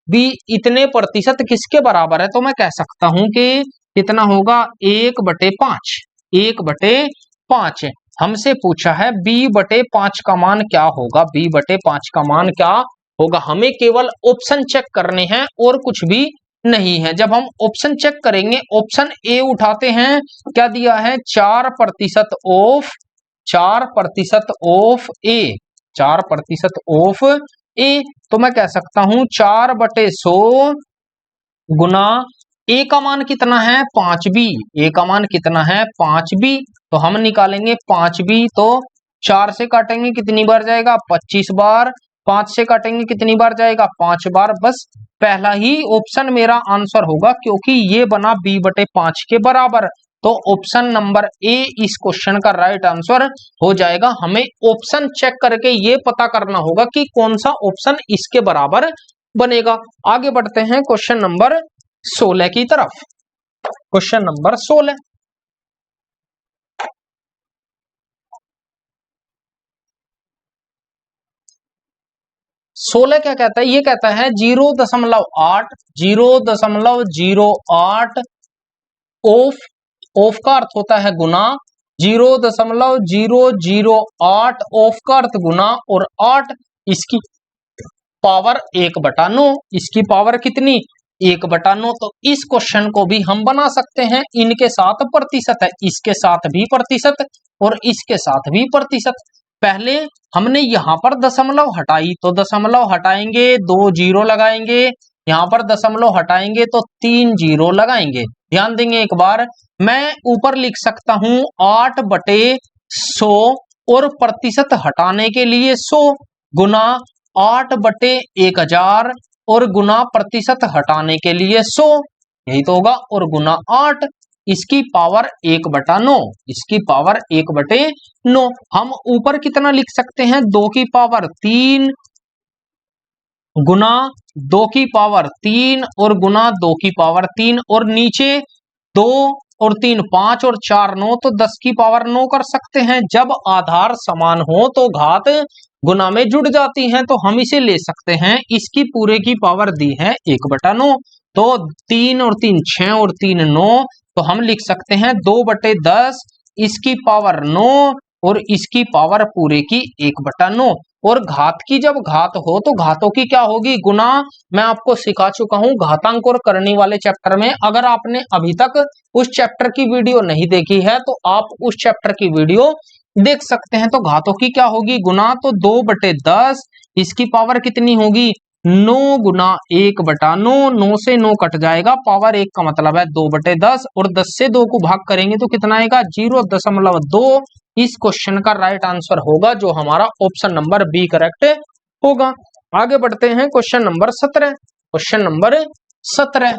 b इतने प्रतिशत किसके बराबर है, तो मैं कह सकता हूं कि कितना होगा, 1/5, 1/5। हमसे पूछा है b/5 का मान क्या होगा, b/5 का मान क्या होगा। हमें केवल ऑप्शन चेक करने हैं और कुछ भी नहीं है। जब हम ऑप्शन चेक करेंगे, ऑप्शन ए उठाते हैं, क्या दिया है, 4% ऑफ, 4% ऑफ ए, 4% ऑफ ए। तो मैं कह सकता हूं 4/100 गुना ए का मान कितना है, 5b, ए का मान कितना है, 5b। तो हम निकालेंगे 5b, तो 4 से काटेंगे कितनी बार जाएगा, 25 बार, 5 से काटेंगे कितनी बार जाएगा, 5 बार। बस पहला ही ऑप्शन मेरा आंसर होगा, क्योंकि ये बना b/5 के बराबर। तो ऑप्शन नंबर ए इस क्वेश्चन का राइट आंसर हो जाएगा। हमें ऑप्शन चेक करके ये पता करना होगा कि कौन सा ऑप्शन इसके बराबर बनेगा। आगे बढ़ते हैं क्वेश्चन नंबर 16 की तरफ। क्वेश्चन नंबर 16, 16 क्या कहता है, ये कहता है 0.8, 0.08 ऑफ, ऑफ का अर्थ होता है गुना, 0.008 ऑफ का अर्थ गुना, और 8 इसकी पावर 1/9, इसकी पावर कितनी, 1/9। तो इस क्वेश्चन को भी हम बना सकते हैं, इनके साथ प्रतिशत है, इसके साथ भी प्रतिशत और इसके साथ भी प्रतिशत। पहले हमने यहां पर दशमलव हटाई, तो दशमलव हटाएंगे 2 जीरो लगाएंगे, यहां पर दशमलव हटाएंगे तो 3 जीरो लगाएंगे। ध्यान देंगे एक बार, मैं ऊपर लिख सकता हूं 8/100 और प्रतिशत हटाने के लिए 100 गुना 8/1000 और गुना प्रतिशत हटाने के लिए 100, यही तो होगा, और गुना 8, इसकी पावर 1/9, इसकी पावर 1/9। हम ऊपर कितना लिख सकते हैं, 2 की पावर 3 गुना 2 की पावर 3 और गुना 2 की पावर 3, और नीचे 2 और 3 5 और 4 9, तो 10 की पावर 9 कर सकते हैं। जब आधार समान हो तो घात गुना में जुड़ जाती हैं, तो हम इसे ले सकते हैं, इसकी पूरे की पावर दी है 1/9, तो 3 और 3 6 और 3 9, तो हम लिख सकते हैं 2/10, इसकी पावर 9 और इसकी पावर पूरे की 1/9। और घात की जब घात हो तो घातों की क्या होगी, गुना। मैं आपको सिखा चुका हूं घातांक और करनी वाले चैप्टर में, अगर आपने अभी तक उस चैप्टर की वीडियो नहीं देखी है तो आप उस चैप्टर की वीडियो देख सकते हैं। तो घातों की क्या होगी, गुना, तो 2/10, इसकी पावर कितनी होगी, 9 गुना 1/9, 9 से 9 कट जाएगा, पावर 1 का मतलब है 2/10, और 10 से 2 को भाग करेंगे तो कितना आएगा, 0.2। इस क्वेश्चन का राइट आंसर होगा, जो हमारा ऑप्शन नंबर बी करेक्ट होगा। आगे बढ़ते हैं क्वेश्चन नंबर 17। क्वेश्चन नंबर 17,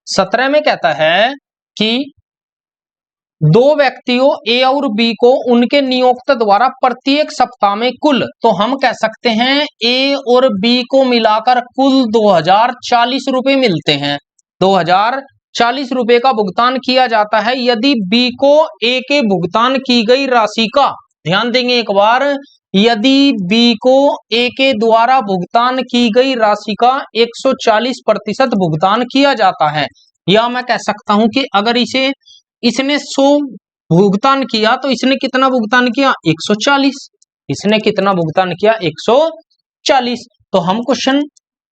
17 में कहता है कि दो व्यक्तियों ए और बी को उनके नियोक्त द्वारा प्रत्येक सप्ताह में कुल, तो हम कह सकते हैं ए और बी को मिलाकर कुल 2040 रुपए मिलते हैं। 2040 रुपए का भुगतान किया जाता है। यदि बी को ए के भुगतान की गई राशि का, ध्यान देंगे एक बार, यदि बी को ए के द्वारा भुगतान की गई राशि का 140% भुगतान किया जाता है, या मैं कह सकता हूं कि अगर इसने 100 भुगतान किया तो इसने कितना भुगतान किया, 140। इसने कितना भुगतान किया, 140। तो हम क्वेश्चन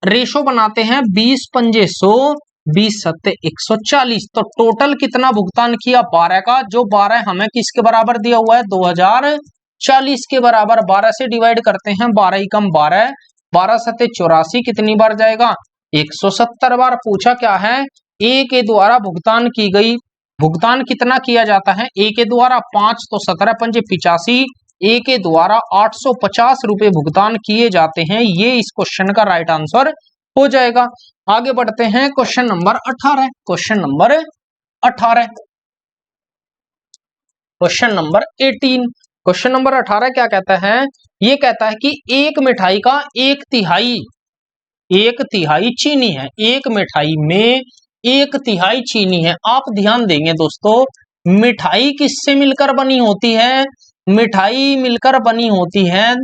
रेशो बनाते हैं 20 पंजे 100, 20 सत्ते 140। तो टोटल कितना भुगतान किया, 12 का, जो 12 हमें किसके बराबर दिया हुआ है, 2040 के बराबर। 12 से डिवाइड करते हैं, 12 ही कम 12, 12 सत्ते 84, कितनी बार जाएगा, 170 बार। पूछा क्या है, ए के द्वारा भुगतान की गई, भुगतान कितना किया जाता है, ए के द्वारा 5, तो 17 पंजे 85, ए के द्वारा 850 रुपए भुगतान किए जाते हैं। ये इस क्वेश्चन का राइट आंसर हो जाएगा। आगे बढ़ते हैं question number 18। Question number 18, question number 18। Question number 18 क्या कहता है, ये कहता है कि एक मिठाई का 1/3, 1/3 चीनी है। एक मिठाई में 1/3 चीनी है। आप ध्यान देंगे दोस्तों, मिठाई किससे मिलकर बनी होती है, मिठाई मिलकर बनी होती है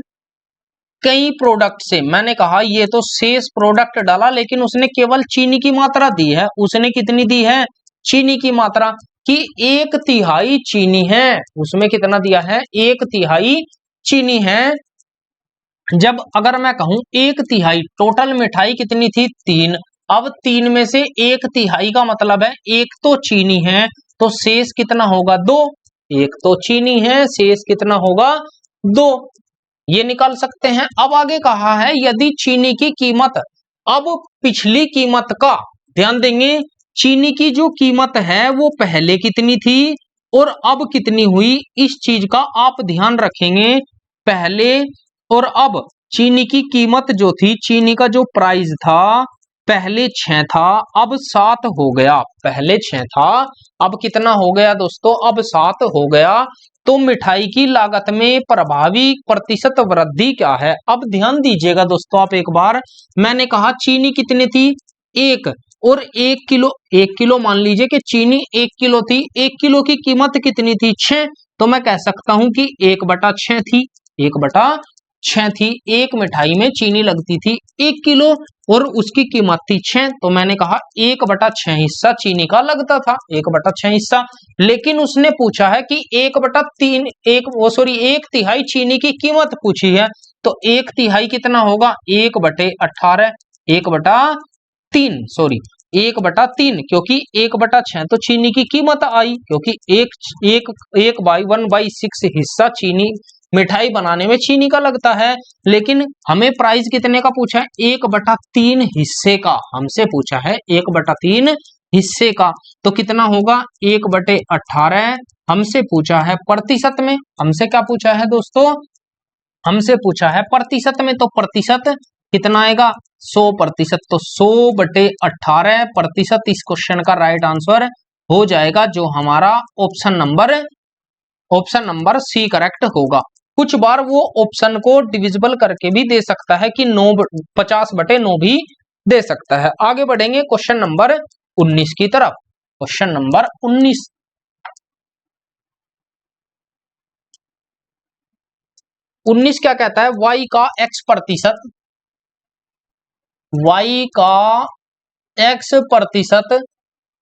कई प्रोडक्ट से। मैंने कहा ये तो शेष प्रोडक्ट डाला, लेकिन उसने केवल चीनी की मात्रा दी है। उसने कितनी दी है, चीनी की मात्रा, कि 1/3 चीनी है। उसमें कितना दिया है, 1/3 चीनी है। जब अगर मैं कहूं 1/3, टोटल मिठाई कितनी थी, 3। अब 3 में से 1/3 का मतलब है 1 तो चीनी है, तो शेष कितना होगा, 2। 1 तो चीनी है, शेष कितना होगा, 2। ये निकाल सकते हैं। अब आगे कहा है, यदि चीनी की कीमत, अब पिछली कीमत का ध्यान देंगे, चीनी की जो कीमत है वो पहले कितनी थी और अब कितनी हुई, इस चीज का आप ध्यान रखेंगे। पहले और अब चीनी की कीमत जो थी, चीनी का जो प्राइस था, पहले 6 था, अब 7 हो गया। पहले 6 था, अब कितना हो गया दोस्तों, अब 7 हो गया। तो मिठाई की लागत में प्रभावी प्रतिशत वृद्धि क्या है। अब ध्यान दीजिएगा दोस्तों आप एक बार, मैंने कहा चीनी कितनी थी, 1, और 1 किलो मान लीजिए कि चीनी 1 किलो थी। 1 किलो की कीमत कितनी थी, 6। तो मैं कह सकता हूं कि 1/6 थी, 1/6 थी। एक मिठाई में चीनी लगती थी 1 किलो और उसकी कीमत थी 6, तो मैंने कहा 1/6 हिस्सा चीनी का लगता था, 1/6 हिस्सा। लेकिन उसने पूछा है कि 1/3, 1/3 चीनी की कीमत पूछी है, तो 1/3 कितना होगा, 1/18, 1/3, सॉरी 1/3, क्योंकि 1/6 तो चीनी की कीमत आई, क्योंकि 1/1/6 हिस्सा चीनी मिठाई बनाने में चीनी का लगता है। लेकिन हमें प्राइस कितने का पूछा है, 1/3 हिस्से का हमसे पूछा है, 1/3 हिस्से का। तो कितना होगा, 1/18। हमसे पूछा है प्रतिशत में, हमसे क्या पूछा है दोस्तों, हमसे पूछा है प्रतिशत में, तो प्रतिशत कितना आएगा, 100%। तो 100/18 प्रतिशत इस क्वेश्चन का राइट आंसर हो जाएगा, जो हमारा ऑप्शन नंबर सी करेक्ट होगा। कुछ बार वो ऑप्शन को डिविजिबल करके भी दे सकता है कि 50/9 भी दे सकता है। आगे बढ़ेंगे क्वेश्चन नंबर 19 की तरफ। क्वेश्चन नंबर 19 क्या कहता है, y का x%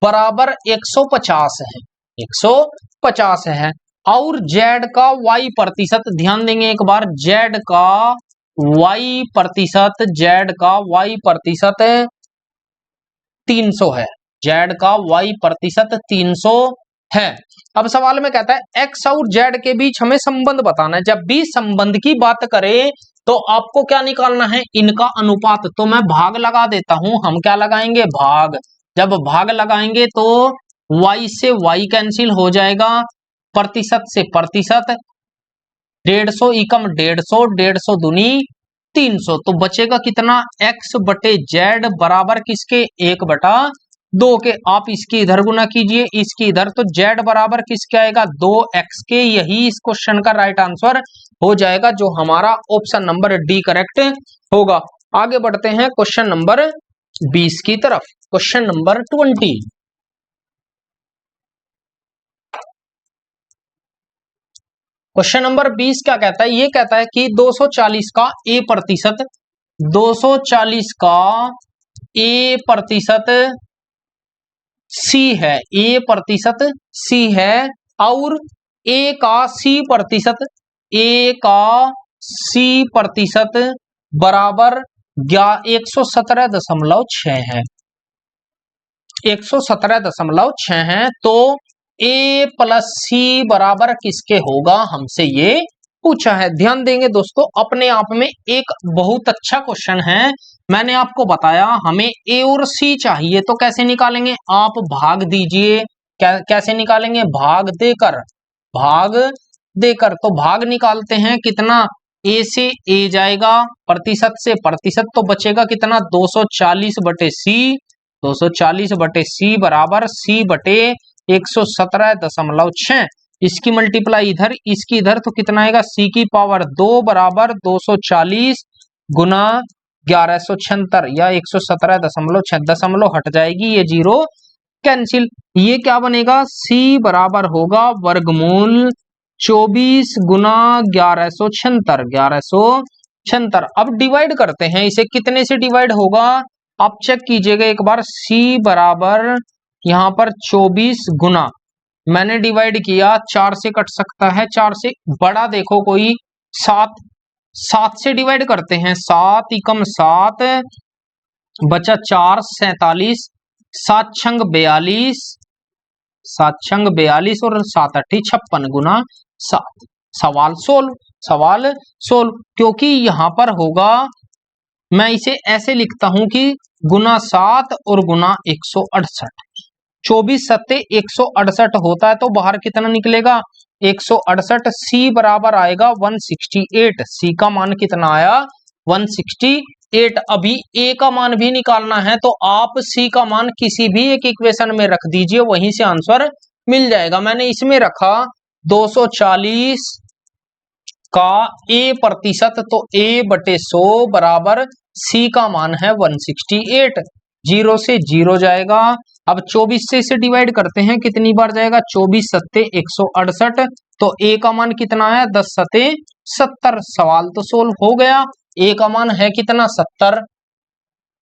बराबर 150 है, 150 है। और z का y%, ध्यान देंगे एक बार, z का y% 300 है, z का y% 300 है। अब सवाल में कहता है x और z के बीच हमें संबंध बताना है। जब भी संबंध की बात करें तो आपको क्या निकालना है, इनका अनुपात। तो मैं भाग लगा देता हूं, हम क्या लगाएंगे, भाग। जब भाग लगाएंगे तो y से y कैंसिल हो जाएगा, प्रतिशत से प्रतिशत, 150 एकम 150, 150 दूनी 300। तो बचेगा कितना, x/z बराबर किसके, 1/3 2 के, आप इसकी इधर गुना कीजिए इसकी इधर, तो z बराबर किसके आएगा 2x के। यही इस क्वेश्चन का राइट आंसर हो जाएगा, जो हमारा ऑप्शन नंबर डी करेक्ट होगा। आगे बढ़ते हैं क्वेश्चन नंबर 20 की तरफ। Question number 20। क्वेश्चन नंबर 20 क्या कहता है? ये कहता है कि 240 का a प्रतिशत, 240 का a प्रतिशत c है, a प्रतिशत c है, और a का c प्रतिशत, a का c प्रतिशत बराबर 117.6 है, 117.6 है। तो a प्लस c बराबर किसके होगा, हमसे ये पूछा है। ध्यान देंगे दोस्तों, अपने आप में एक बहुत अच्छा क्वेश्चन है। मैंने आपको बताया हमें a और c चाहिए, तो कैसे निकालेंगे, आप भाग दीजिए। कैसे निकालेंगे, भाग देकर, भाग देकर। तो भाग निकालते हैं, कितना, a से a जाएगा, प्रतिशत से प्रतिशत, तो बचेगा कितना 240 बटे c, 240 बटे c बराबर c बटे 117.6। इसकी मल्टीप्लाई इधर, इसकी इधर, तो कितना आएगा c की पावर 2 बराबर 240 गुना 1176 या 117.6, दशमलव हट जाएगी, ये जीरो कैंसिल। ये क्या बनेगा, c बराबर होगा वर्गमूल 24 गुना 1176, 1176। अब डिवाइड करते हैं इसे, कितने से डिवाइड होगा आप चेक कीजिएगा एक बार। c बराबर यहाँ पर 24 गुना, मैंने डिवाइड किया, 4 से कट सकता है, 4 से बड़ा देखो कोई, 7, 7 से डिवाइड करते हैं, 7 एकम 7 बचा 4, 47, 7 छंग 42, 7 छंग 42 और 7 अट्ठी 56 गुना 7। सवाल सोल्व, सवाल सोल्व। क्योंकि यहां पर होगा, मैं इसे ऐसे लिखता हूं कि गुना 7 और गुना 168, 24 सत्ते 168 होता है, तो बाहर कितना निकलेगा 168। c बराबर आएगा 168, c का मान कितना आया 168। अभी a का मान भी निकालना है, तो आप c का मान किसी भी एक इक्वेशन में रख दीजिए, वहीं से आंसर मिल जाएगा। मैंने इसमें रखा 240 का a प्रतिशत, तो a बटे 100 बराबर c का मान है 168, 0 से 0 जाएगा। अब 24 से इसे डिवाइड करते हैं, कितनी बार जाएगा, 24 सत्ते 168, तो a का मान कितना आया 10 सत्ते 70। सवाल तो सोल्व हो गया। a का मान है कितना 70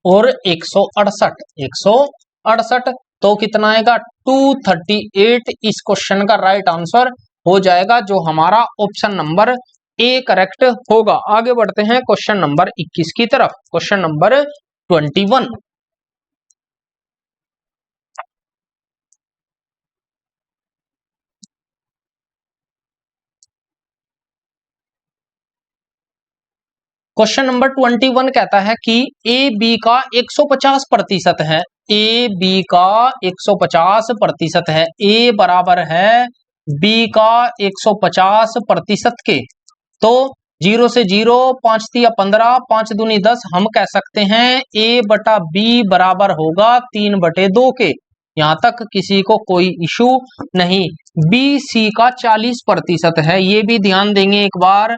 और 168, 168, तो कितना आएगा 238। इस क्वेश्चन का राइट आंसर हो जाएगा, जो हमारा ऑप्शन नंबर ए करेक्ट होगा। आगे बढ़ते हैं क्वेश्चन नंबर 21 की तरफ। Question number 21। क्वेश्चन नंबर 21 कहता है कि ए बी का 150% है, ए बी का 150% है, ए बराबर है बी का 150% के। तो 0 से 0, 5 तिया 15, 5 दूनी 10, हम कह सकते हैं a बटा b बराबर होगा 3 बटे 2 के। यहां तक किसी को कोई इशू नहीं। b c का 40% है, ये भी ध्यान देंगे एक बार,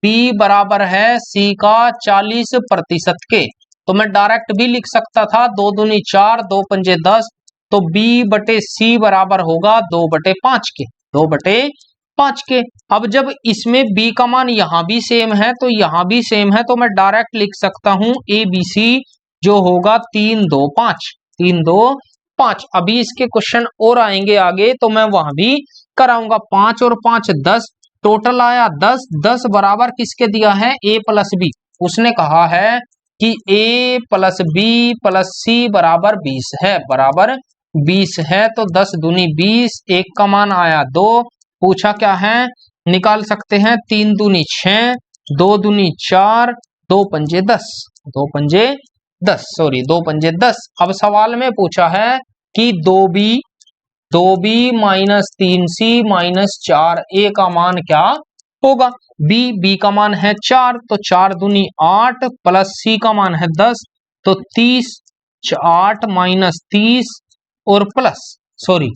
b बराबर है c का 40% के। तो मैं डायरेक्ट भी लिख सकता था, 2 दूनी 4, 2 पंजे 10, तो b बटे c बराबर होगा 2 बटे 5 के, 2 बटे 5 के। अब जब इसमें b का मान यहां भी सेम है तो यहां भी सेम है, तो मैं डायरेक्ट लिख सकता हूं ए बी सी, जो होगा 3 2 5, 3 2 5। अभी इसके क्वेश्चन और आएंगे आगे, तो मैं वहां भी कराऊंगा। 5 और 5 10, टोटल आया 10, 10 बराबर किसके दिया है a प्लस बी। उसने कहा है कि a प्लस बी प्लस सी बराबर 20 है, बराबर 20 है। तो 10 दूनी 20, एक का मान आया 2, पूछा क्या है, निकाल सकते हैं 3 दूनी 6, 2 दूनी 4, 2 पंजे 10, 2 पंजे 10, सॉरी 2 पंजे 10। अब सवाल में पूछा है कि 2b minus 3c minus 4a का मान क्या होगा। b का मान है 4, तो 4 दूनी 8 प्लस c का मान है 10, तो 30, 8 माइनस 30 और प्लस, सॉरी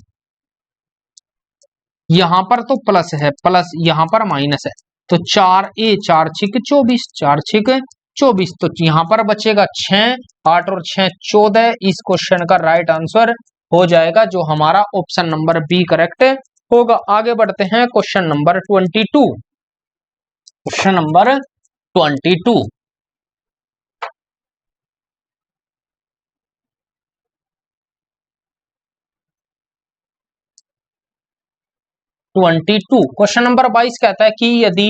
यहां पर तो प्लस है, प्लस यहां पर माइनस है, तो 4a 4 छिक 24, 4 छिक 24, तो यहां पर बचेगा 6, 8 और 6 14। इस क्वेश्चन का राइट आंसर हो जाएगा जो हमारा ऑप्शन नंबर बी करेक्ट होगा। आगे बढ़ते हैं question number 22। Question number 22। 22 question number 22 कहता है कि यदि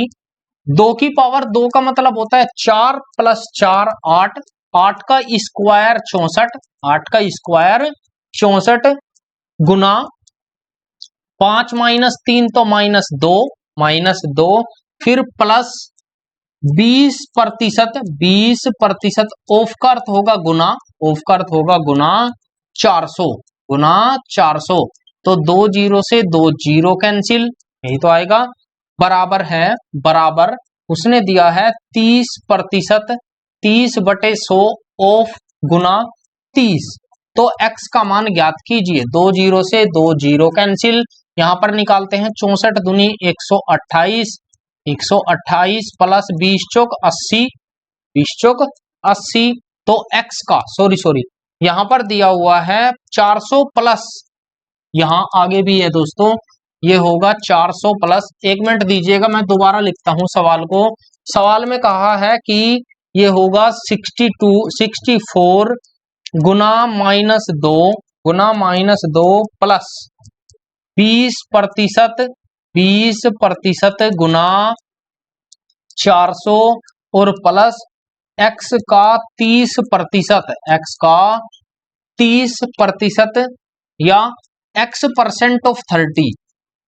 2 की पावर 2 का मतलब होता है 4 प्लस 4 8, 8 का स्क्वायर 64, 8 का स्क्वायर 64 गुना 5 माइनस 3 तो माइनस 2, फिर प्लस 20%, 20% ऑफ का अर्थ होगा गुना, ऑफ का अर्थ होगा गुना 400, गुना 400, तो 2 जीरो से 2 जीरो कैंसिल, यही तो आएगा, बराबर है, बराबर उसने दिया है 30%, 30/100 ऑफ गुना 30, तो x का मान ज्ञात कीजिए। 2 जीरो से 2 जीरो कैंसिल, यहां पर निकालते हैं 64 दूनी 128, 128 प्लस 20 चौक 80, 20 चौक 80, तो x का सॉरी यहां पर दिया हुआ है 400 प्लस, यहां आगे भी है दोस्तों, ये होगा 400 प्लस, 1 मिनट दीजिएगा मैं दोबारा लिखता हूं सवाल को। सवाल में कहा है कि ये होगा 64 गुना -2, गुना -2 प्लस 20%, 20% गुना 400 और प्लस x का 30%, x का 30% या x% ऑफ 30,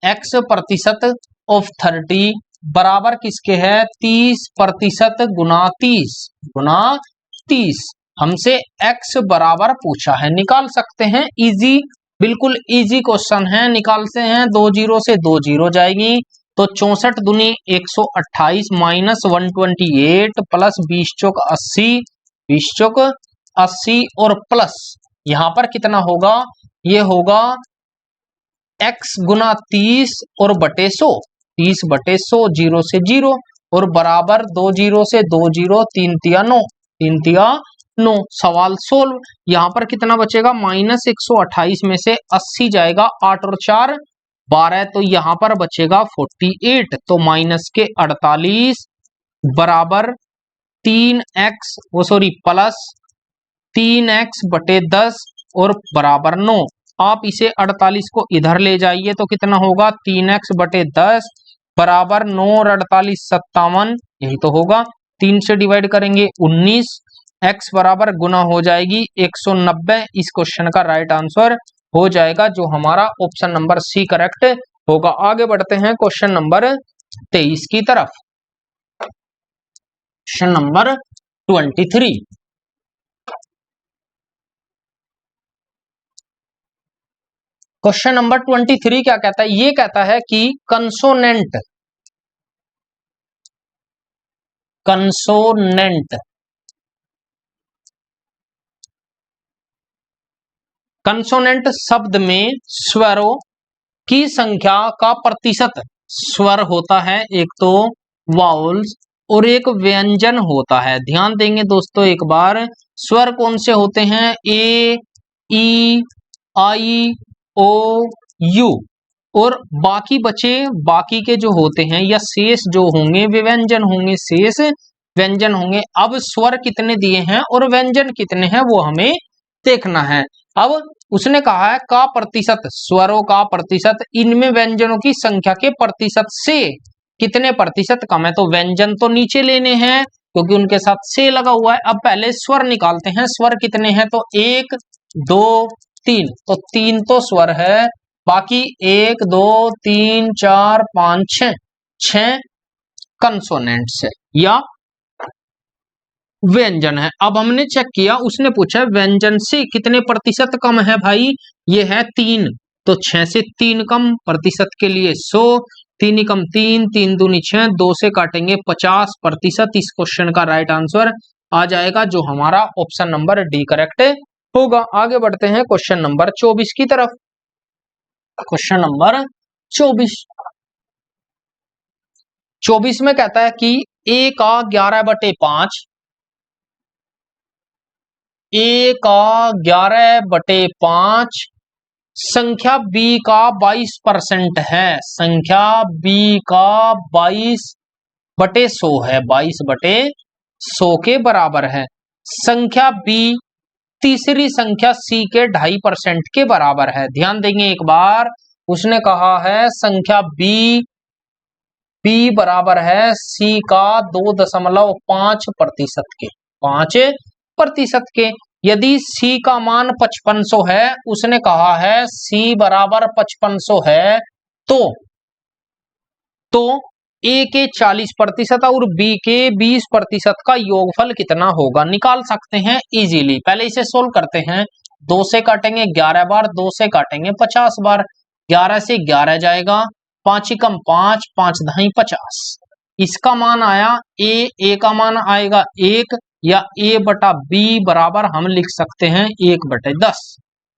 x% ऑफ 30 बराबर किसके है 30% गुना 30, गुना 30। हमसे x बराबर पूछा है, निकाल सकते हैं, इजी, बिल्कुल इजी क्वेश्चन है, निकालते हैं। 2 जीरो से 2 जीरो जाएगी, तो 64 दूनी 128 माइनस 128 प्लस 20 चौक 80, 20 चौक 80 और प्लस यहां पर कितना होगा, ये होगा x गुना 30 और बटे 100, 30/100, जीरो से जीरो और बराबर 2 जीरो से 2 जीरो, 3 तिया 9, 3 तिया 9। सवाल सोल्व। यहां पर कितना बचेगा, -128 में से 80 जाएगा, 8 और 4 12, तो यहां पर बचेगा 48, तो माइनस के 48 बराबर 3x, वो सॉरी प्लस 3x बटे 10 और बराबर 9। आप इसे 48 को इधर ले जाइए तो कितना होगा, 3x बटे 10 बराबर 9 और 48 57, यही तो होगा। 3 से डिवाइड करेंगे 19, x बराबर गुना हो जाएगी 190। इस क्वेश्चन का राइट आंसर हो जाएगा जो हमारा ऑप्शन नंबर सी करेक्ट होगा। आगे बढ़ते हैं क्वेश्चन नंबर 23 की तरफ। Question number 23। क्वेश्चन नंबर 23 क्या कहता है, ये कहता है कि कंसोनेंट, कंसोनेंट, कंसोनेंट शब्द में स्वरों की संख्या का प्रतिशत, स्वर होता है एक तो वाउल्स और एक व्यंजन होता है। ध्यान देंगे दोस्तों एक बार, स्वर कौन से होते हैं, ए, ई, आई, ओ, यू, और बाकी बचे, बाकी के जो होते हैं या शेष जो होंगे वे व्यंजन होंगे, शेष व्यंजन होंगे। अब स्वर कितने दिए हैं और व्यंजन कितने हैं वो हमें देखना है। अब उसने कहा है का प्रतिशत, स्वरों का प्रतिशत इनमें व्यंजनों की संख्या के प्रतिशत से कितने प्रतिशत कम है, तो व्यंजन तो नीचे लेने हैं क्योंकि उनके साथ से लगा हुआ है। अब पहले स्वर निकालते हैं, स्वर कितने हैं, तो 1 2 3, तो 3 तो स्वर है, बाकी 1 2 3 4 5 6, 6 कंसोनेंट्स है या व्यंजन है। अब हमने चेक किया, उसने पूछा व्यंजन से कितने प्रतिशत कम है, भाई ये है 3, तो 6 से 3 कम, प्रतिशत के लिए 100, 3 ही कम 3, 3 दूनी 6, 2 से काटेंगे 50%। इस क्वेश्चन का राइट आंसर आ जाएगा जो हमारा ऑप्शन नंबर डी करेक्ट होगा। आगे बढ़ते हैं क्वेश्चन नंबर 24 की तरफ। क्वेश्चन नंबर 24 में कहता है कि a का 11/5, a का 11/5 संख्या b का 22% है। संख्या b का 22/100 है, 22/100 के बराबर है। संख्या b तीसरी संख्या c के 2.5% के बराबर है। ध्यान देंगे एक बार, उसने कहा है संख्या b बराबर है c का 2.5% के, 5% के। यदि c का मान 5500 है, उसने कहा है c बराबर 5500 है, तो a के 40% और b के 20% का योगफल कितना होगा, निकाल सकते हैं इजीली। पहले इसे सोल्व करते हैं। 2 से काटेंगे 11 बार, 2 से काटेंगे 50 बार, 11 से 11 जाएगा, 5 एकम 5, 5 दहाई 50। इसका मान आया a का मान आएगा 1, या a बटा b बराबर हम लिख सकते हैं 1/10,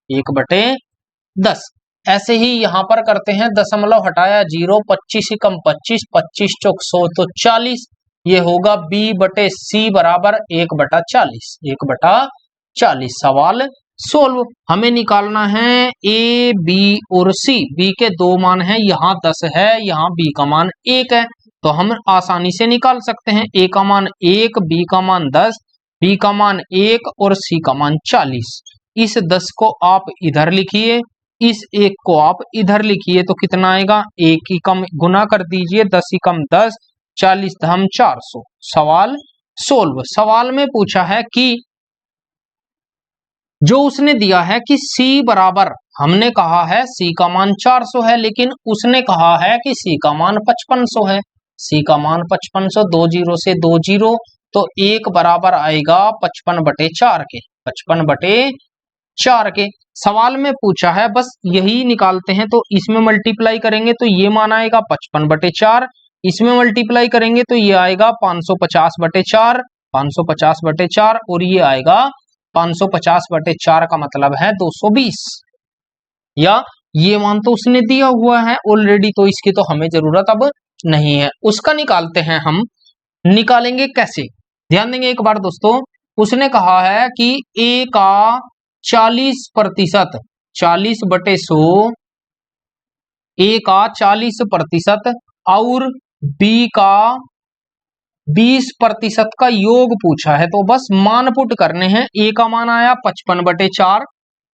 1/10। ऐसे ही यहां पर करते हैं, दशमलव हटाया 0, 25 एकम 25, 25 चौक 100 तो 40, ये होगा b/c बराबर 1/40, 1/40। सवाल सोल्व। हमें निकालना है a, b और c। b के 2 मान है, यहाँ 10 है, यहाँ b का मान 1 है, तो हम आसानी से निकाल सकते हैं। a का मान 1, b का मान 10, b का मान 1 और c का मान 40। इस 10 को आप इधर लिखिए, इस 1 को आप इधर लिखिए, तो कितना आएगा, 1 एकम गुना कर दीजिए, 10 एकम 10, 40 धम 400। सवाल सोल्व। सवाल में पूछा है कि जो उसने दिया है कि c बराबर, हमने कहा है c का मान 400 है, लेकिन उसने कहा है कि c का मान 5500 है। c का मान 5500, 2 0 से 2 0, तो 1 बराबर आएगा 55/4 के, 55/4 के। सवाल में पूछा है, बस यही निकालते हैं, तो इसमें मल्टीप्लाई करेंगे तो ये मान आएगा 55/4, इसमें मल्टीप्लाई करेंगे तो ये आएगा 550/4, 550/4, और ये आएगा 550/4 का मतलब है 220, या ये मान तो उसने दिया हुआ है ऑलरेडी, तो इसकी तो हमें जरूरत अब नहीं है। उसका निकालते हैं हम। निकालेंगे कैसे, ध्यान देंगे एक बार दोस्तों। उसने कहा है कि a का 40%, 40/100, a का 40% और b का 20% का योग पूछा है, तो बस मान पुट करने हैं। a का मान आया 55/4,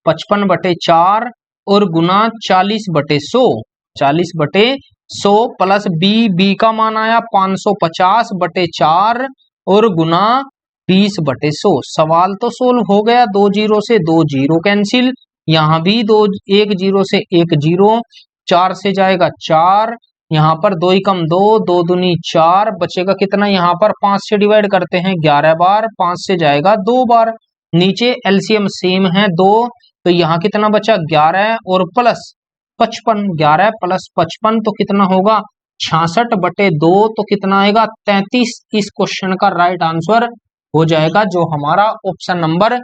55/4 और गुना 40/100, 40/100 प्लस b का मान आया 550/4 और गुना 20/100। सवाल तो सोल्व हो गया। 2 0 से 2 0 कैंसिल, यहाँ भी 1 0 से 1 0, 4 से जाएगा 4, यहाँ पर 2 एकम 2, 2 दूनी 4, बचेगा कितना, यहाँ पर 5 से डिवाइड करते हैं 11 बार, 5 से जाएगा 2 बार, नीचे एलसीएम सेम है 2, तो यहाँ कितना बचा 11 और प्लस 55, 11 प्लस 55 तो कितना होगा 66/2, तो कितना आएगा 33। इस क्वेश्चन का राइट आंसर हो जाएगा, जो हमारा ऑप्शन नंबर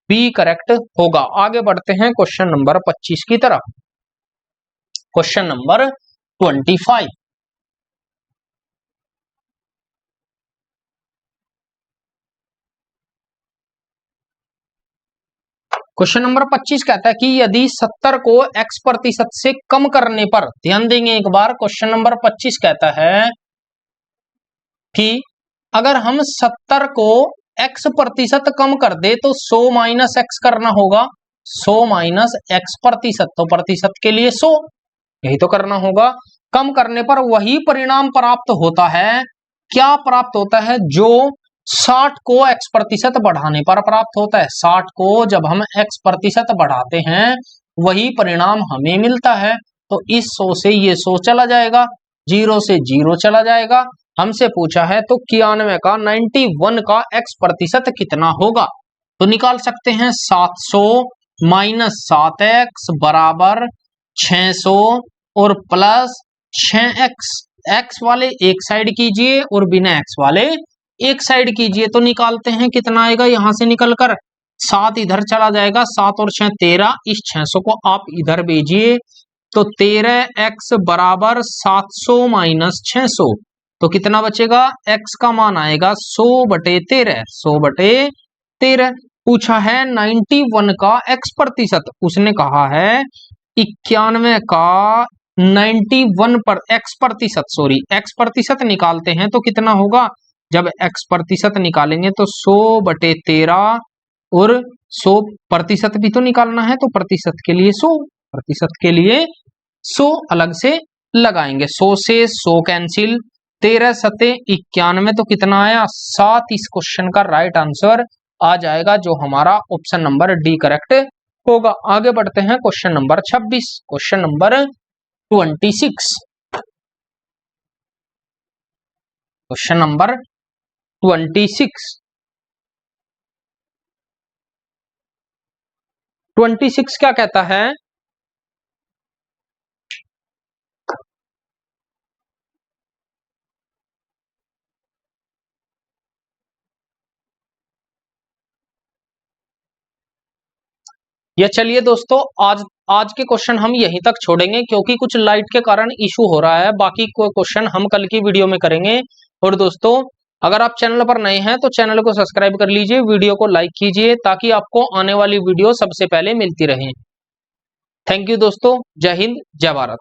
बी करेक्ट होगा। आगे बढ़ते हैं क्वेश्चन नंबर 25 की तरफ। Question number 25। क्वेश्चन नंबर 25 कहता है कि यदि 70 को x% से कम करने पर, ध्यान देंगे एक बार, क्वेश्चन नंबर 25 कहता है कि अगर हम 70 को x% कम कर दे तो 100 - x करना होगा, 100 - x%, तो प्रतिशत के लिए 100, यही तो करना होगा। कम करने पर वही परिणाम प्राप्त होता है, क्या प्राप्त होता है, जो 60 को x% बढ़ाने पर प्राप्त होता है। 60 को जब हम x% बढ़ाते हैं, वही परिणाम हमें मिलता है। तो इस 100 से ये 100 चला जाएगा, 0 से 0 चला जाएगा। हमसे पूछा है तो 91 का 91 का x% कितना होगा, तो निकाल सकते हैं। 700 - 7x बराबर 600 और प्लस 6x, x वाले एक साइड कीजिए और बिना x वाले एक साइड कीजिए, तो निकालते हैं कितना आएगा, यहां से निकल कर 7 इधर चला जाएगा, 7 और 6 13, इस 600 को आप इधर भेजिए तो 13x बराबर 700 माइनस 600, तो कितना बचेगा, x का मान आएगा 100/13, 100/13। पूछा है 91 का x प्रतिशत, उसने कहा है 91 का 91 पर x प्रतिशत, सॉरी x प्रतिशत निकालते हैं तो कितना होगा, जब x प्रतिशत निकालेंगे तो 100/13 और 100% भी तो निकालना है, तो प्रतिशत के लिए 100, प्रतिशत के लिए 100 अलग से लगाएंगे, 100 से 100 कैंसिल, 13 सते 91, तो कितना आया 7। इस क्वेश्चन का राइट आंसर आ जाएगा, जो हमारा ऑप्शन नंबर डी करेक्ट होगा। आगे बढ़ते हैं question number 26, question number 26, question number 26 क्या कहता है, ये चलिए दोस्तों आज के क्वेश्चन हम यहीं तक छोड़ेंगे, क्योंकि कुछ लाइट के कारण इशू हो रहा है, बाकी क्वेश्चन हम कल की वीडियो में करेंगे। और दोस्तों अगर आप चैनल पर नए हैं तो चैनल को सब्सक्राइब कर लीजिए, वीडियो को लाइक कीजिए, ताकि आपको आने वाली वीडियो सबसे पहले मिलती रहे। थैंक यू दोस्तों, जय हिंद, जय भारत।